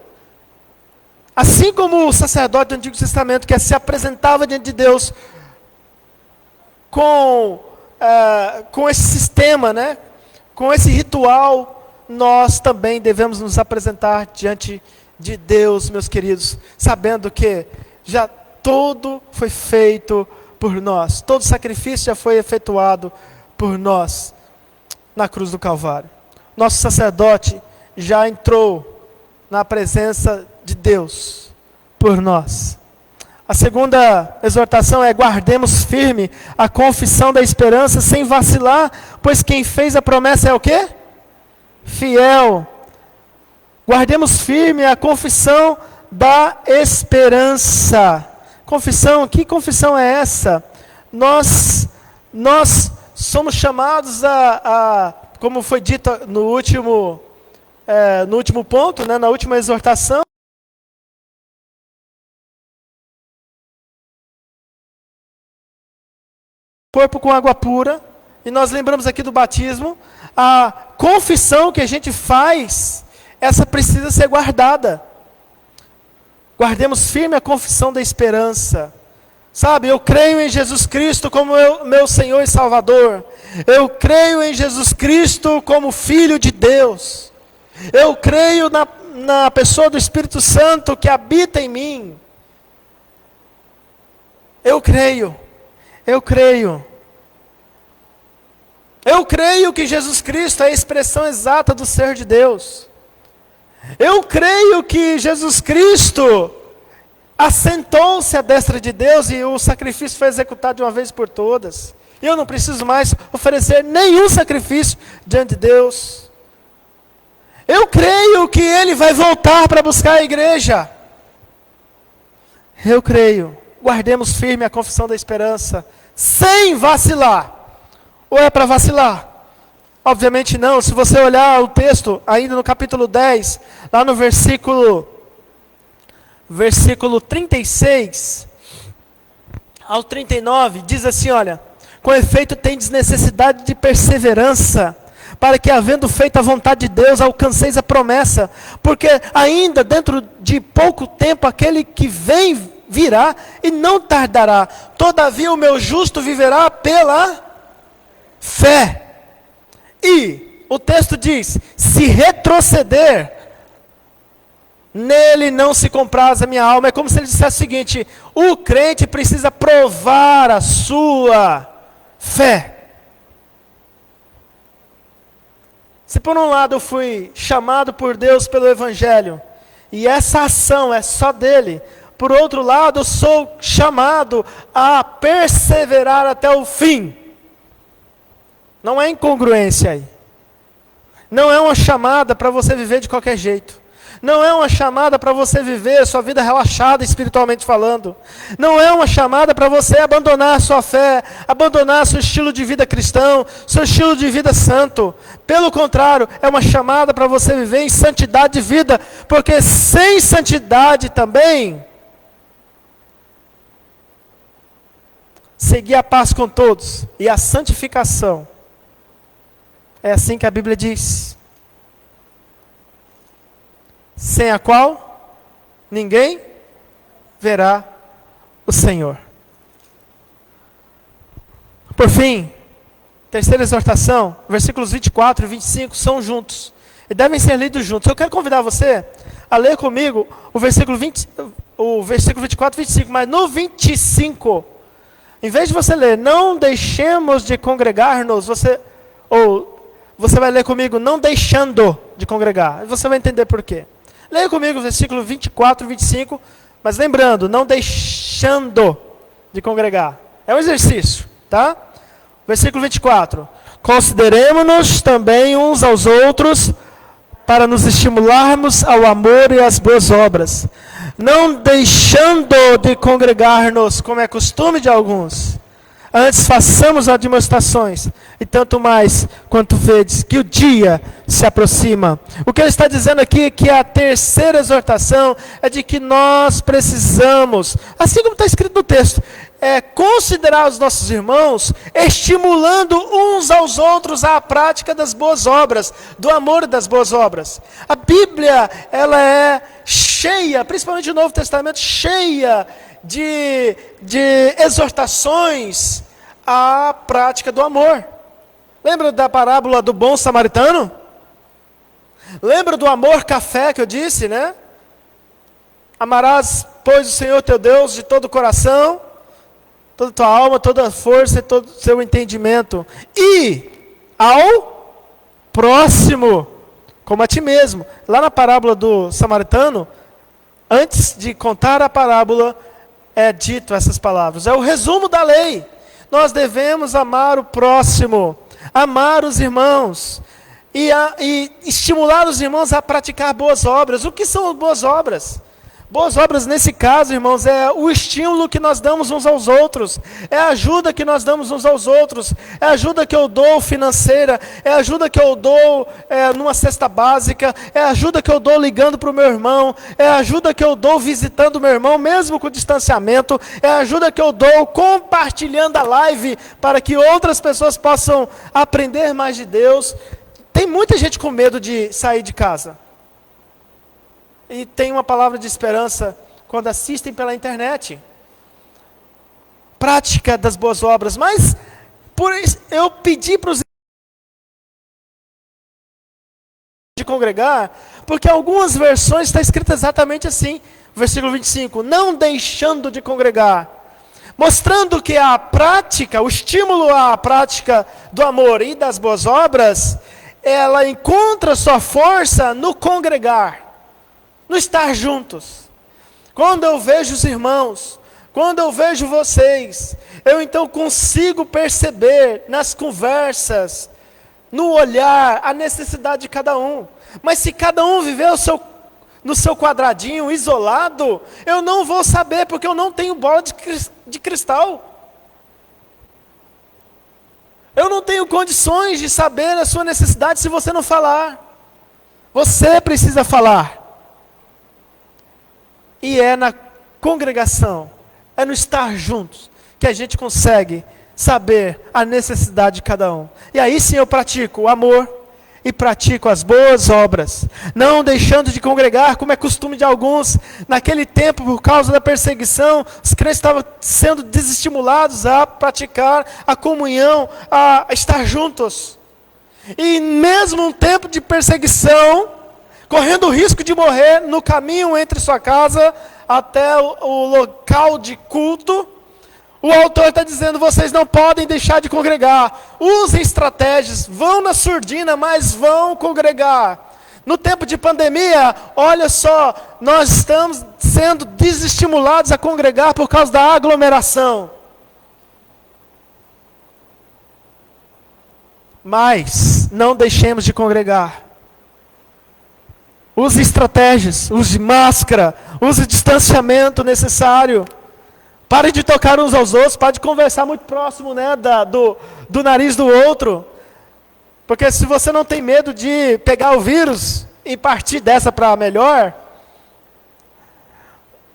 Assim como o sacerdote do Antigo Testamento que se apresentava diante de Deus com esse sistema, né? Com esse ritual, nós também devemos nos apresentar diante de Deus, meus queridos, sabendo que já tudo foi feito por nós, todo sacrifício já foi efetuado por nós na cruz do Calvário. nosso sacerdote já entrou na presença de Deus por nós. A segunda exortação é: guardemos firme a confissão da esperança sem vacilar, pois quem fez a promessa é o quê? Fiel. Guardemos firme a confissão da esperança. Confissão, que confissão é essa? Nós somos chamados como foi dito no último ponto, né, na última exortação, corpo com água pura, e nós lembramos aqui do batismo, a confissão que a gente faz, essa precisa ser guardada. Guardemos firme a confissão da esperança. Sabe, eu creio em Jesus Cristo como meu Senhor e Salvador. Eu creio em Jesus Cristo como Filho de Deus. Eu creio na pessoa do Espírito Santo que habita em mim. Eu creio que Jesus Cristo é a expressão exata do ser de Deus. Eu creio que Jesus Cristo assentou-se à destra de Deus e o sacrifício foi executado de uma vez por todas. E eu não preciso mais oferecer nenhum sacrifício diante de Deus. Eu creio que Ele vai voltar para buscar a igreja. Eu creio. Guardemos firme a confissão da esperança, sem vacilar. Ou é para vacilar? Obviamente não. Se você olhar o texto, ainda no capítulo 10, lá no versículo 36 ao 39, diz assim, olha: com efeito tendes necessidade de perseverança, para que, havendo feito a vontade de Deus, alcanceis a promessa, porque ainda dentro de pouco tempo aquele que vem virá e não tardará. Todavia o meu justo viverá pela fé. E o texto diz: se retroceder, nele não se compraz a minha alma. É como se ele dissesse o seguinte: o crente precisa provar a sua fé. Se por um lado eu fui chamado por Deus pelo Evangelho, e essa ação é só dele, por outro lado eu sou chamado a perseverar até o fim. Não é incongruência aí. Não é uma chamada para você viver de qualquer jeito. Não é uma chamada para você viver a sua vida relaxada espiritualmente falando. Não é uma chamada para você abandonar a sua fé, abandonar seu estilo de vida cristão, seu estilo de vida santo. Pelo contrário, é uma chamada para você viver em santidade de vida, porque sem santidade também, seguir a paz com todos e a santificação. É assim que a Bíblia diz. Sem a qual ninguém verá o Senhor. Por fim, terceira exortação, versículos 24 e 25 são juntos. E devem ser lidos juntos. Eu quero convidar você a ler comigo o versículo 24 e 25. Mas no 25, em vez de você ler, não deixemos de congregar-nos, você vai ler comigo, não deixando de congregar. Você vai entender por quê. Leia comigo o versículo 24 e 25, mas lembrando, não deixando de congregar. É um exercício, tá? Versículo 24. Consideremo-nos também uns aos outros para nos estimularmos ao amor e às boas obras, não deixando de congregar-nos, como é costume de alguns. Antes façamos admoestações, e tanto mais quanto vedes que o dia se aproxima. O que ele está dizendo aqui é que a terceira exortação é de que nós precisamos, assim como está escrito no texto, considerar os nossos irmãos, estimulando uns aos outros à prática das boas obras, do amor das boas obras. A Bíblia, ela é cheia, principalmente o Novo Testamento, cheia de exortações à prática do amor. Lembra da parábola do bom samaritano? Lembra do amor café que eu disse, né? Amarás, pois, o Senhor teu Deus de todo o coração, toda a tua alma, toda a força e todo o seu entendimento. E ao próximo, como a ti mesmo. Lá na parábola do samaritano, antes de contar a parábola, é dito essas palavras. É o resumo da lei. Nós devemos amar o próximo, amar os irmãos e estimular os irmãos a praticar boas obras. O que são boas obras? Boas obras, nesse caso, irmãos, é o estímulo que nós damos uns aos outros, é a ajuda que nós damos uns aos outros, é a ajuda que eu dou financeira, é a ajuda que eu dou numa cesta básica, é a ajuda que eu dou ligando para o meu irmão, é a ajuda que eu dou visitando o meu irmão, mesmo com distanciamento, é a ajuda que eu dou compartilhando a live para que outras pessoas possam aprender mais de Deus. Tem muita gente com medo de sair de casa. E tem uma palavra de esperança quando assistem pela internet. Prática das boas obras. Mas eu pedi para os de congregar, porque algumas versões está escrito exatamente assim. Versículo 25. Não deixando de congregar. Mostrando que a prática, o estímulo à prática do amor e das boas obras, ela encontra sua força no congregar. No estar juntos. Quando eu vejo os irmãos, quando eu vejo vocês, eu então consigo perceber nas conversas, no olhar, a necessidade de cada um. Mas se cada um viver no seu quadradinho, isolado, eu não vou saber, porque eu não tenho bola de cristal. Eu não tenho condições de saber a sua necessidade se você não falar. Você precisa falar. E é na congregação, é no estar juntos, que a gente consegue saber a necessidade de cada um. E aí sim eu pratico o amor e pratico as boas obras, não deixando de congregar, como é costume de alguns. Naquele tempo, por causa da perseguição, os crentes estavam sendo desestimulados a praticar a comunhão, a estar juntos. E mesmo um tempo de perseguição, correndo o risco de morrer no caminho entre sua casa até o local de culto, o autor está dizendo: vocês não podem deixar de congregar, usem estratégias, vão na surdina, mas vão congregar. No tempo de pandemia, olha só, nós estamos sendo desestimulados a congregar por causa da aglomeração. Mas não deixemos de congregar. Use estratégias, use máscara, use distanciamento necessário. Pare de tocar uns aos outros, pare de conversar muito próximo, né, do nariz do outro. Porque se você não tem medo de pegar o vírus e partir dessa para melhor,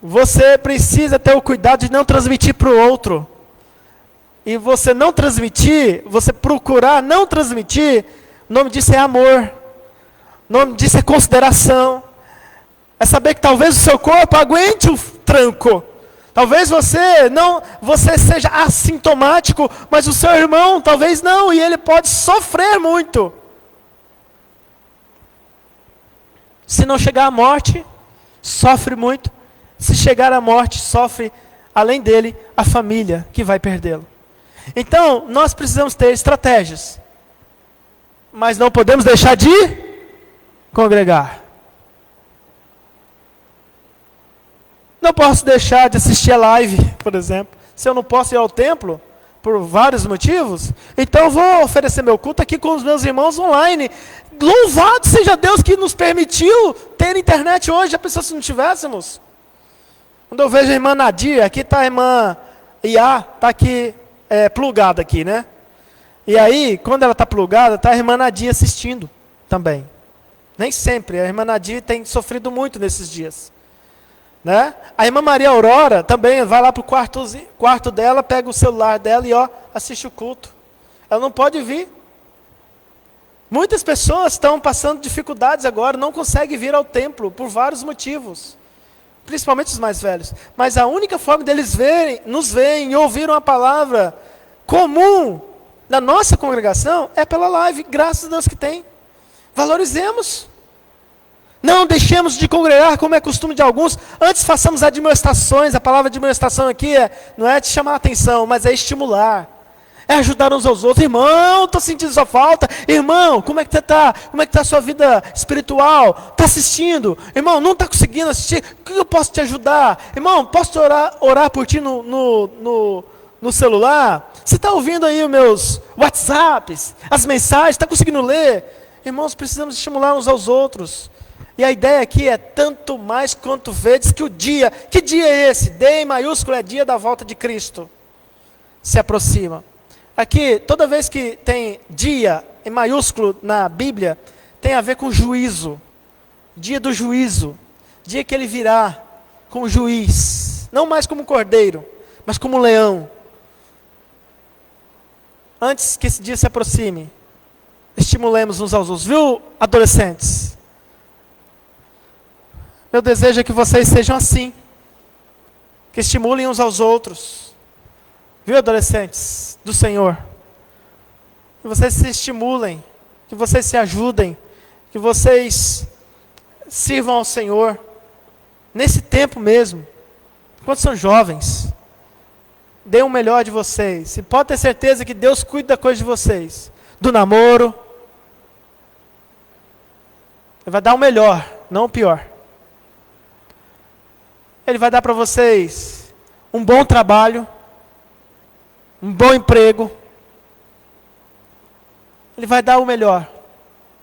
você precisa ter o cuidado de não transmitir para o outro. E você não transmitir, você procurar não transmitir, o nome disso é amor. O nome disso é consideração. É saber que talvez o seu corpo aguente o tranco. Talvez você seja assintomático, mas o seu irmão talvez não, e ele pode sofrer muito. Se não chegar à morte, sofre muito. Se chegar à morte, sofre, além dele, a família que vai perdê-lo. Então, nós precisamos ter estratégias. Mas não podemos deixar de congregar. Não posso deixar de assistir a live, por exemplo. Se eu não posso ir ao templo, por vários motivos, então eu vou oferecer meu culto aqui com os meus irmãos online. Louvado seja Deus que nos permitiu ter internet hoje. Já pensou se não tivéssemos? Quando eu vejo a irmã Nadia, aqui está a irmã Iá, está aqui plugada aqui, né? E aí, quando ela está plugada, está a irmã Nadia assistindo também. Nem sempre, a irmã Nadia tem sofrido muito nesses dias. Né? A irmã Maria Aurora também vai lá para o quarto dela, pega o celular dela e assiste o culto. Ela não pode vir. Muitas pessoas estão passando dificuldades agora, não conseguem vir ao templo por vários motivos. Principalmente os mais velhos. Mas a única forma deles nos verem e ouvir uma palavra comum na nossa congregação é pela live, graças a Deus que tem. Valorizemos. Não deixemos de congregar como é costume de alguns. Antes façamos admoestações. A palavra admoestação aqui não é de chamar a atenção, mas é estimular. é ajudar uns aos outros. Irmão, estou sentindo sua falta. Irmão, como é que você está? Como é que está a sua vida espiritual? Está assistindo? Irmão, não está conseguindo assistir? O que eu posso te ajudar? Irmão, posso orar por ti no celular? Você está ouvindo aí os meus WhatsApps, as mensagens, está conseguindo ler? Irmãos, precisamos estimular uns aos outros. E a ideia aqui é tanto mais quanto vedes que o dia. Que dia é esse? D em maiúsculo é dia da volta de Cristo. Se aproxima. Aqui, toda vez que tem dia em maiúsculo na Bíblia, tem a ver com juízo. Dia do juízo. Dia que ele virá como juiz. Não mais como cordeiro, mas como leão. Antes que esse dia se aproxime, estimulemos uns aos outros. Viu, adolescentes? Meu desejo é que vocês sejam assim. Que estimulem uns aos outros. Viu, adolescentes do Senhor? Que vocês se estimulem. Que vocês se ajudem. Que vocês sirvam ao Senhor. Nesse tempo mesmo. Enquanto são jovens. Dê o melhor de vocês. E pode ter certeza que Deus cuida da coisa de vocês. Do namoro. Ele vai dar o melhor, não o pior. Ele vai dar para vocês um bom trabalho, um bom emprego. Ele vai dar o melhor.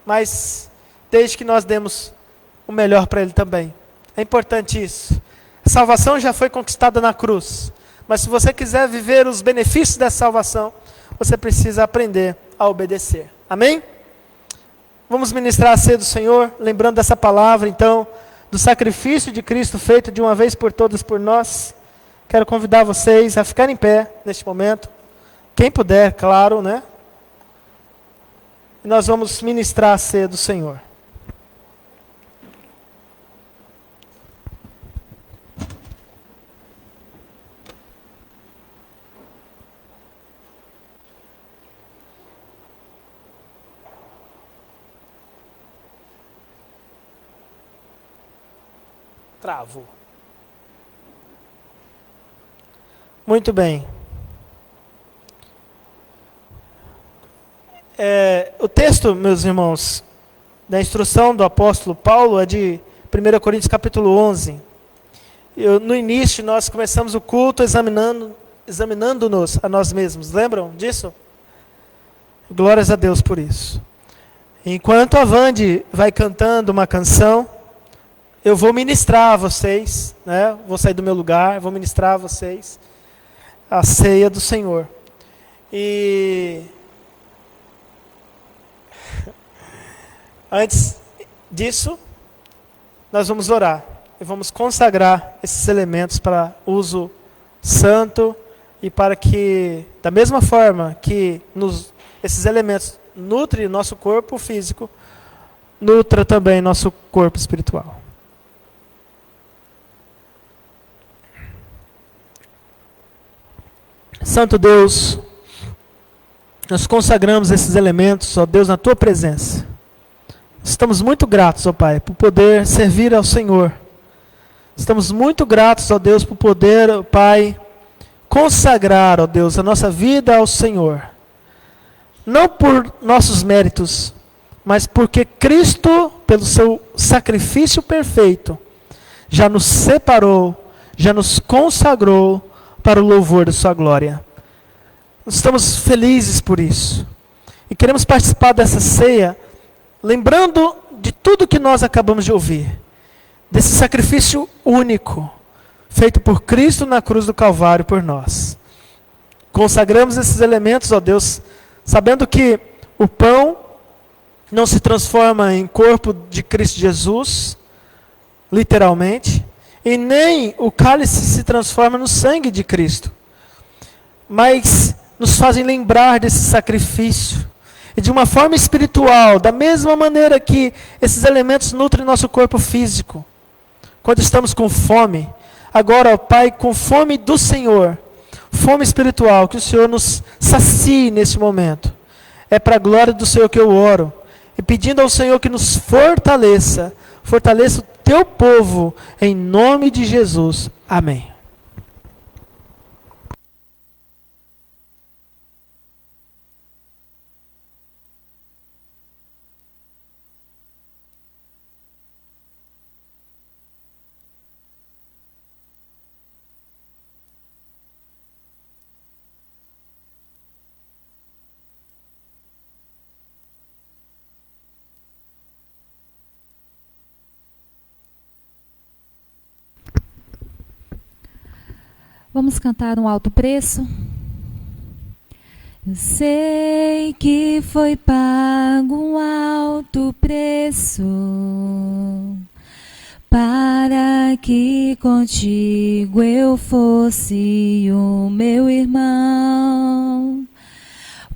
Mas desde que nós demos o melhor para Ele também. É importante isso. A salvação já foi conquistada na cruz. Mas se você quiser viver os benefícios dessa salvação, você precisa aprender a obedecer. Amém? Vamos ministrar a ceia do Senhor, lembrando dessa palavra, então, do sacrifício de Cristo feito de uma vez por todas por nós. Quero convidar vocês a ficarem em pé neste momento. Quem puder, claro, né? E nós vamos ministrar a ceia do Senhor. Travou. Muito bem. O texto, meus irmãos, da instrução do apóstolo Paulo é de 1 Coríntios capítulo 11. No início nós começamos o culto examinando-nos a nós mesmos. Lembram disso? Glórias a Deus por isso. Enquanto a Vande vai cantando uma canção, eu vou ministrar a vocês, né? Vou sair do meu lugar, vou ministrar a vocês a ceia do Senhor. E antes disso, nós vamos orar e vamos consagrar esses elementos para uso santo e para que, da mesma forma que esses elementos nutrem nosso corpo físico, nutra também nosso corpo espiritual. Santo Deus, nós consagramos esses elementos, ó Deus, na Tua presença. Estamos muito gratos, ó Pai, por poder servir ao Senhor. Estamos muito gratos, ó Deus, por poder, ó Pai, consagrar, ó Deus, a nossa vida ao Senhor. Não por nossos méritos, mas porque Cristo, pelo seu sacrifício perfeito, já nos separou, já nos consagrou para o louvor da sua glória. Nós estamos felizes por isso. E queremos participar dessa ceia, lembrando de tudo que nós acabamos de ouvir. Desse sacrifício único, feito por Cristo na cruz do Calvário por nós. Consagramos esses elementos, ó Deus, sabendo que o pão não se transforma em corpo de Cristo Jesus, literalmente, e nem o cálice se transforma no sangue de Cristo. Mas nos fazem lembrar desse sacrifício. E de uma forma espiritual, da mesma maneira que esses elementos nutrem nosso corpo físico. Quando estamos com fome, agora, ó Pai, com fome do Senhor, fome espiritual, que o Senhor nos sacie nesse momento. É para a glória do Senhor que eu oro. E pedindo ao Senhor que nos fortaleça o teu povo, em nome de Jesus. Amém. Vamos cantar um alto preço? Eu sei que foi pago um alto preço para que contigo eu fosse o meu irmão.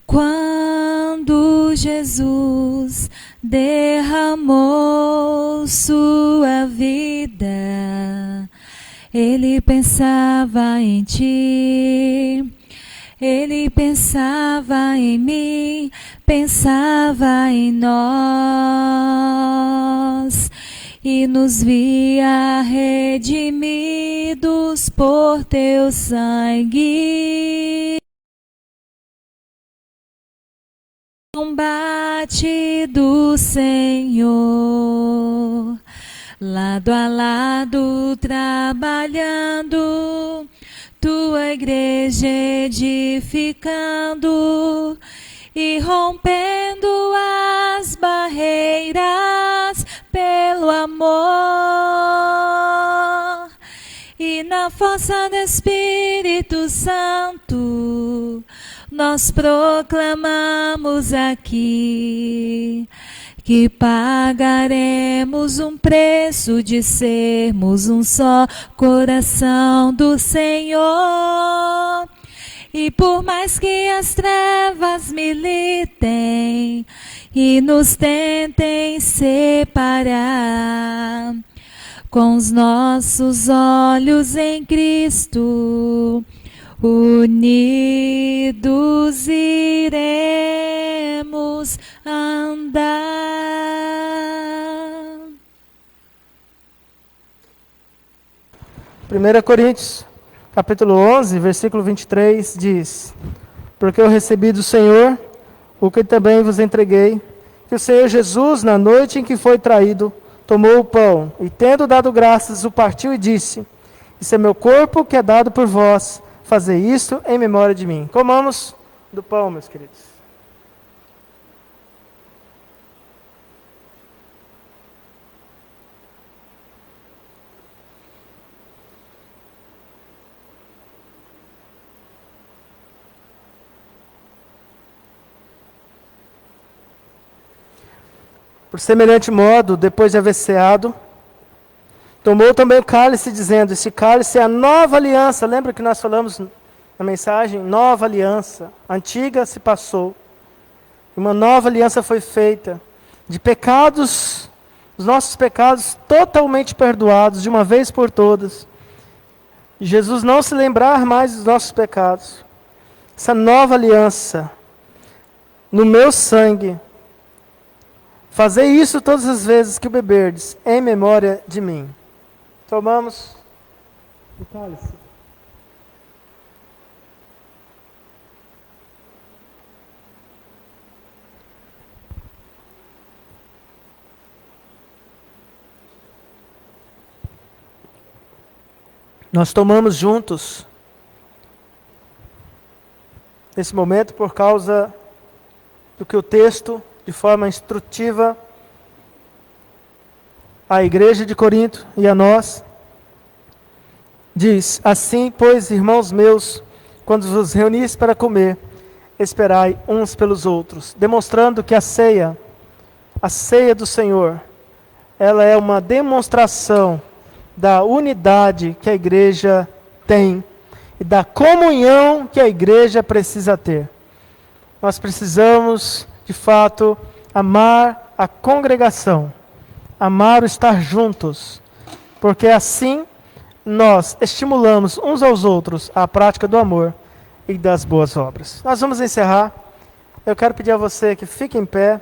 Quando Jesus derramou sua vida, Ele pensava em ti, Ele pensava em mim, pensava em nós, e nos via redimidos por teu sangue. Combate do Senhor, lado a lado trabalhando, tua igreja edificando e rompendo as barreiras pelo amor. E na força do Espírito Santo, nós proclamamos aqui que pagaremos um preço de sermos um só coração do Senhor. E por mais que as trevas militem e nos tentem separar, com os nossos olhos em Cristo, unidos iremos andar. 1 Coríntios, capítulo 11, versículo 23, diz: Porque eu recebi do Senhor o que também vos entreguei, que o Senhor Jesus, na noite em que foi traído, tomou o pão e, tendo dado graças, o partiu e disse: Isso é meu corpo que é dado por vós. Fazer isso em memória de mim. Comamos do pão, meus queridos. Por semelhante modo, depois de haver ceado, tomou também o cálice, dizendo: Este cálice é a nova aliança. Lembra que nós falamos na mensagem? Nova aliança. A antiga se passou. Uma nova aliança foi feita. De pecados, os nossos pecados totalmente perdoados, de uma vez por todas. Jesus não se lembrar mais dos nossos pecados. Essa nova aliança, no meu sangue. Fazei isso todas as vezes que o beberdes, em memória de mim. Tomamos o cálice. Nós tomamos juntos nesse momento por causa do que o texto, de forma instrutiva, à igreja de Corinto e a nós, diz: Assim, pois, irmãos meus, quando vos reunis para comer, esperai uns pelos outros, demonstrando que a ceia do Senhor, ela é uma demonstração da unidade que a igreja tem e da comunhão que a igreja precisa ter. Nós precisamos, de fato, amar a congregação, amar o estar juntos, porque assim nós estimulamos uns aos outros a prática do amor e das boas obras. Nós vamos encerrar. Eu quero pedir a você que fique em pé,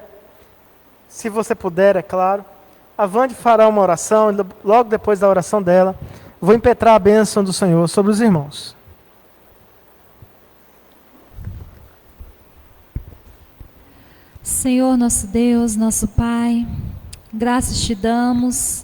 se você puder, é claro. A Vande fará uma oração, e logo depois da oração dela, vou impetrar a bênção do Senhor sobre os irmãos. Senhor, nosso Deus, nosso Pai, graças te damos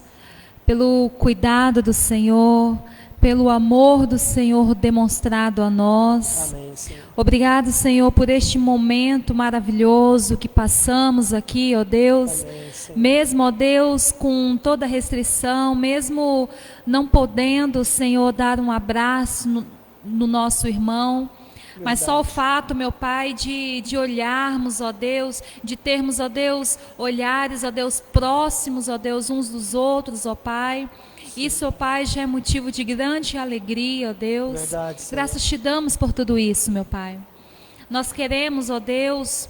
pelo cuidado do Senhor, pelo amor do Senhor demonstrado a nós. Amém, Senhor. Obrigado, Senhor, por este momento maravilhoso que passamos aqui, ó Deus. Amém, Senhor. Mesmo, ó Deus, com toda restrição, mesmo não podendo, Senhor, dar um abraço no nosso irmão. Mas Verdade. só o fato, meu Pai, de olharmos, ó Deus, de termos, ó Deus, olhares, ó Deus, próximos, ó Deus, uns dos outros, ó Pai. Isso, ó Pai, já é motivo de grande alegria, ó Deus. Verdade, Senhor. Graças te damos por tudo isso, meu Pai. Nós queremos, ó Deus,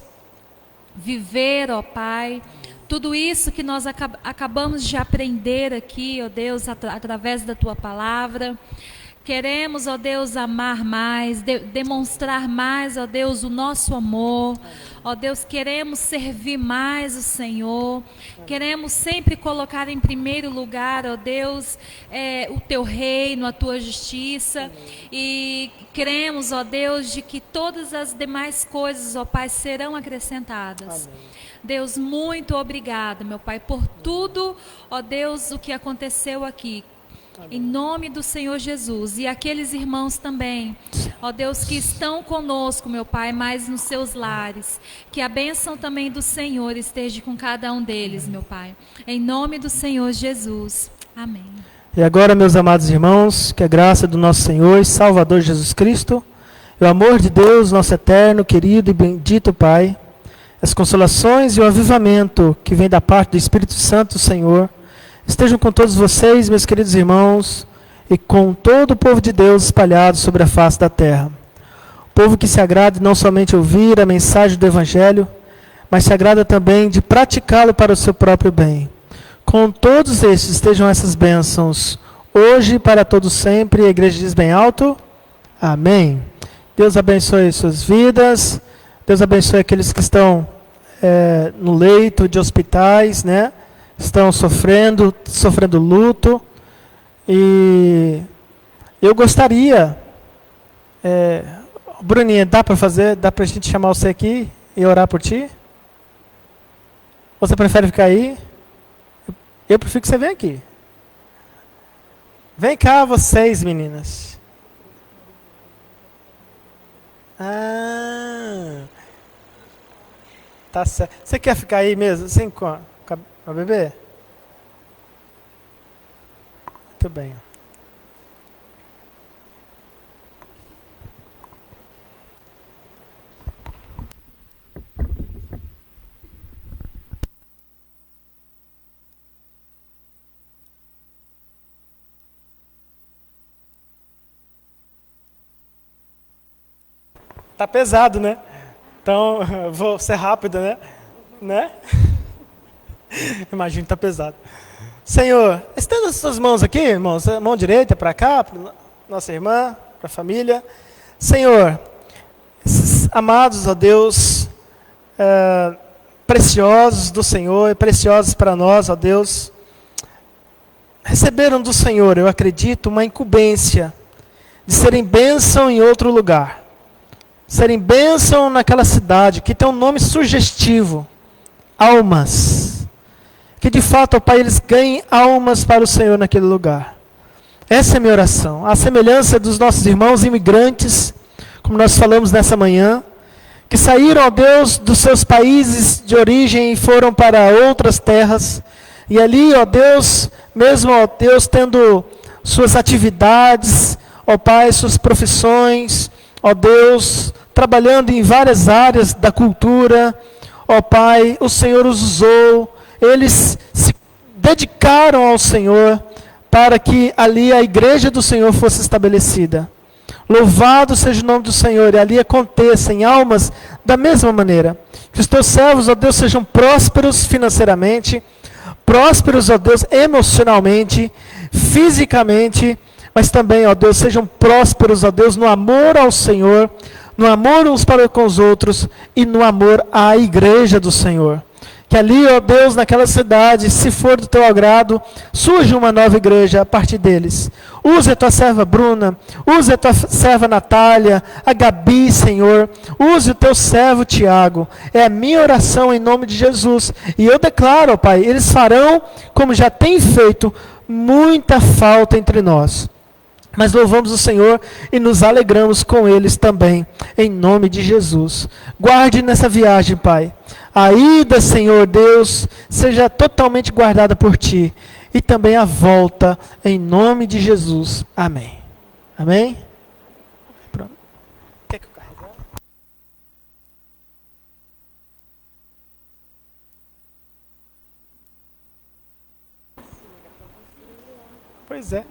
viver, ó Pai, tudo isso que nós acabamos de aprender aqui, ó Deus, através da Tua palavra. Queremos, ó Deus, amar mais, demonstrar mais, ó Deus, o nosso amor. Ó Deus, queremos servir mais o Senhor. Queremos sempre colocar em primeiro lugar, ó Deus, o Teu reino, a Tua justiça. E queremos, ó Deus, de que todas as demais coisas, ó Pai, serão acrescentadas. Amém. Deus, muito obrigada, meu Pai, por tudo, ó Deus, o que aconteceu aqui. Em nome do Senhor Jesus. E aqueles irmãos também, ó Deus, que estão conosco, meu Pai, mas nos seus lares. Que a bênção também do Senhor esteja com cada um deles, meu Pai. Em nome do Senhor Jesus. Amém. E agora, meus amados irmãos, que a graça do nosso Senhor e Salvador Jesus Cristo, e o amor de Deus, nosso eterno, querido e bendito Pai, as consolações e o avivamento que vem da parte do Espírito Santo do Senhor, estejam com todos vocês, meus queridos irmãos, e com todo o povo de Deus espalhado sobre a face da terra. Povo que se agrada não somente ouvir a mensagem do Evangelho, mas se agrada também de praticá-lo para o seu próprio bem. Com todos estes estejam essas bênçãos, hoje e para todos sempre. A igreja diz bem alto, amém. Deus abençoe suas vidas, Deus abençoe aqueles que estão no leito de hospitais, né? Estão sofrendo luto, e eu gostaria, Bruninha, dá para a gente chamar você aqui e orar por ti? Ou você prefere ficar aí? Eu prefiro que você venha aqui. Vem cá vocês, meninas. Tá certo. Você quer ficar aí mesmo, assim, com a bebê? Muito bem. Tá pesado, né? Então, eu vou ser rápido, né? Imagino que tá pesado. Senhor, estenda as suas mãos aqui, irmãos. A mão direita para cá, para nossa irmã, para a família. Senhor, esses amados, ó Deus, preciosos do Senhor, preciosos para nós, ó Deus, receberam do Senhor, eu acredito, uma incumbência de serem bênção em outro lugar. Serem bênção naquela cidade que tem um nome sugestivo, almas. Que de fato, ó Pai, eles ganhem almas para o Senhor naquele lugar. Essa é a minha oração. A semelhança dos nossos irmãos imigrantes, como nós falamos nessa manhã, que saíram, ó Deus, dos seus países de origem e foram para outras terras. E ali, ó Deus, mesmo, ó Deus, tendo suas atividades, ó Pai, suas profissões, ó Deus, trabalhando em várias áreas da cultura, ó Pai, o Senhor os usou, eles se dedicaram ao Senhor para que ali a igreja do Senhor fosse estabelecida. Louvado seja o nome do Senhor, e ali aconteça em almas da mesma maneira. Que os teus servos, ó Deus, sejam prósperos financeiramente, prósperos, ó Deus, emocionalmente, fisicamente, mas também, ó Deus, sejam prósperos, ó Deus, no amor ao Senhor, no amor uns para com os outros e no amor à igreja do Senhor. Que ali, ó Deus, naquela cidade, se for do teu agrado, surge uma nova igreja a partir deles. Use a tua serva Bruna, use a tua serva Natália, a Gabi, Senhor. Use o teu servo Tiago. É a minha oração em nome de Jesus. E eu declaro, ó Pai, eles farão, como já têm feito, muita falta entre nós. Mas louvamos o Senhor e nos alegramos com eles também, em nome de Jesus. Guarde nessa viagem, Pai. A ida, Senhor Deus, seja totalmente guardada por Ti. E também a volta, em nome de Jesus. Amém. Amém? Pois é.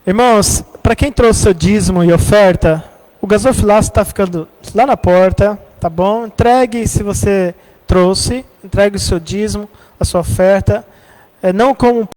Irmãos, para quem trouxe seu dízimo e oferta, o gasofilaço está ficando lá na porta, tá bom? Entregue, se você trouxe, entregue o seu dízimo, a sua oferta. Não como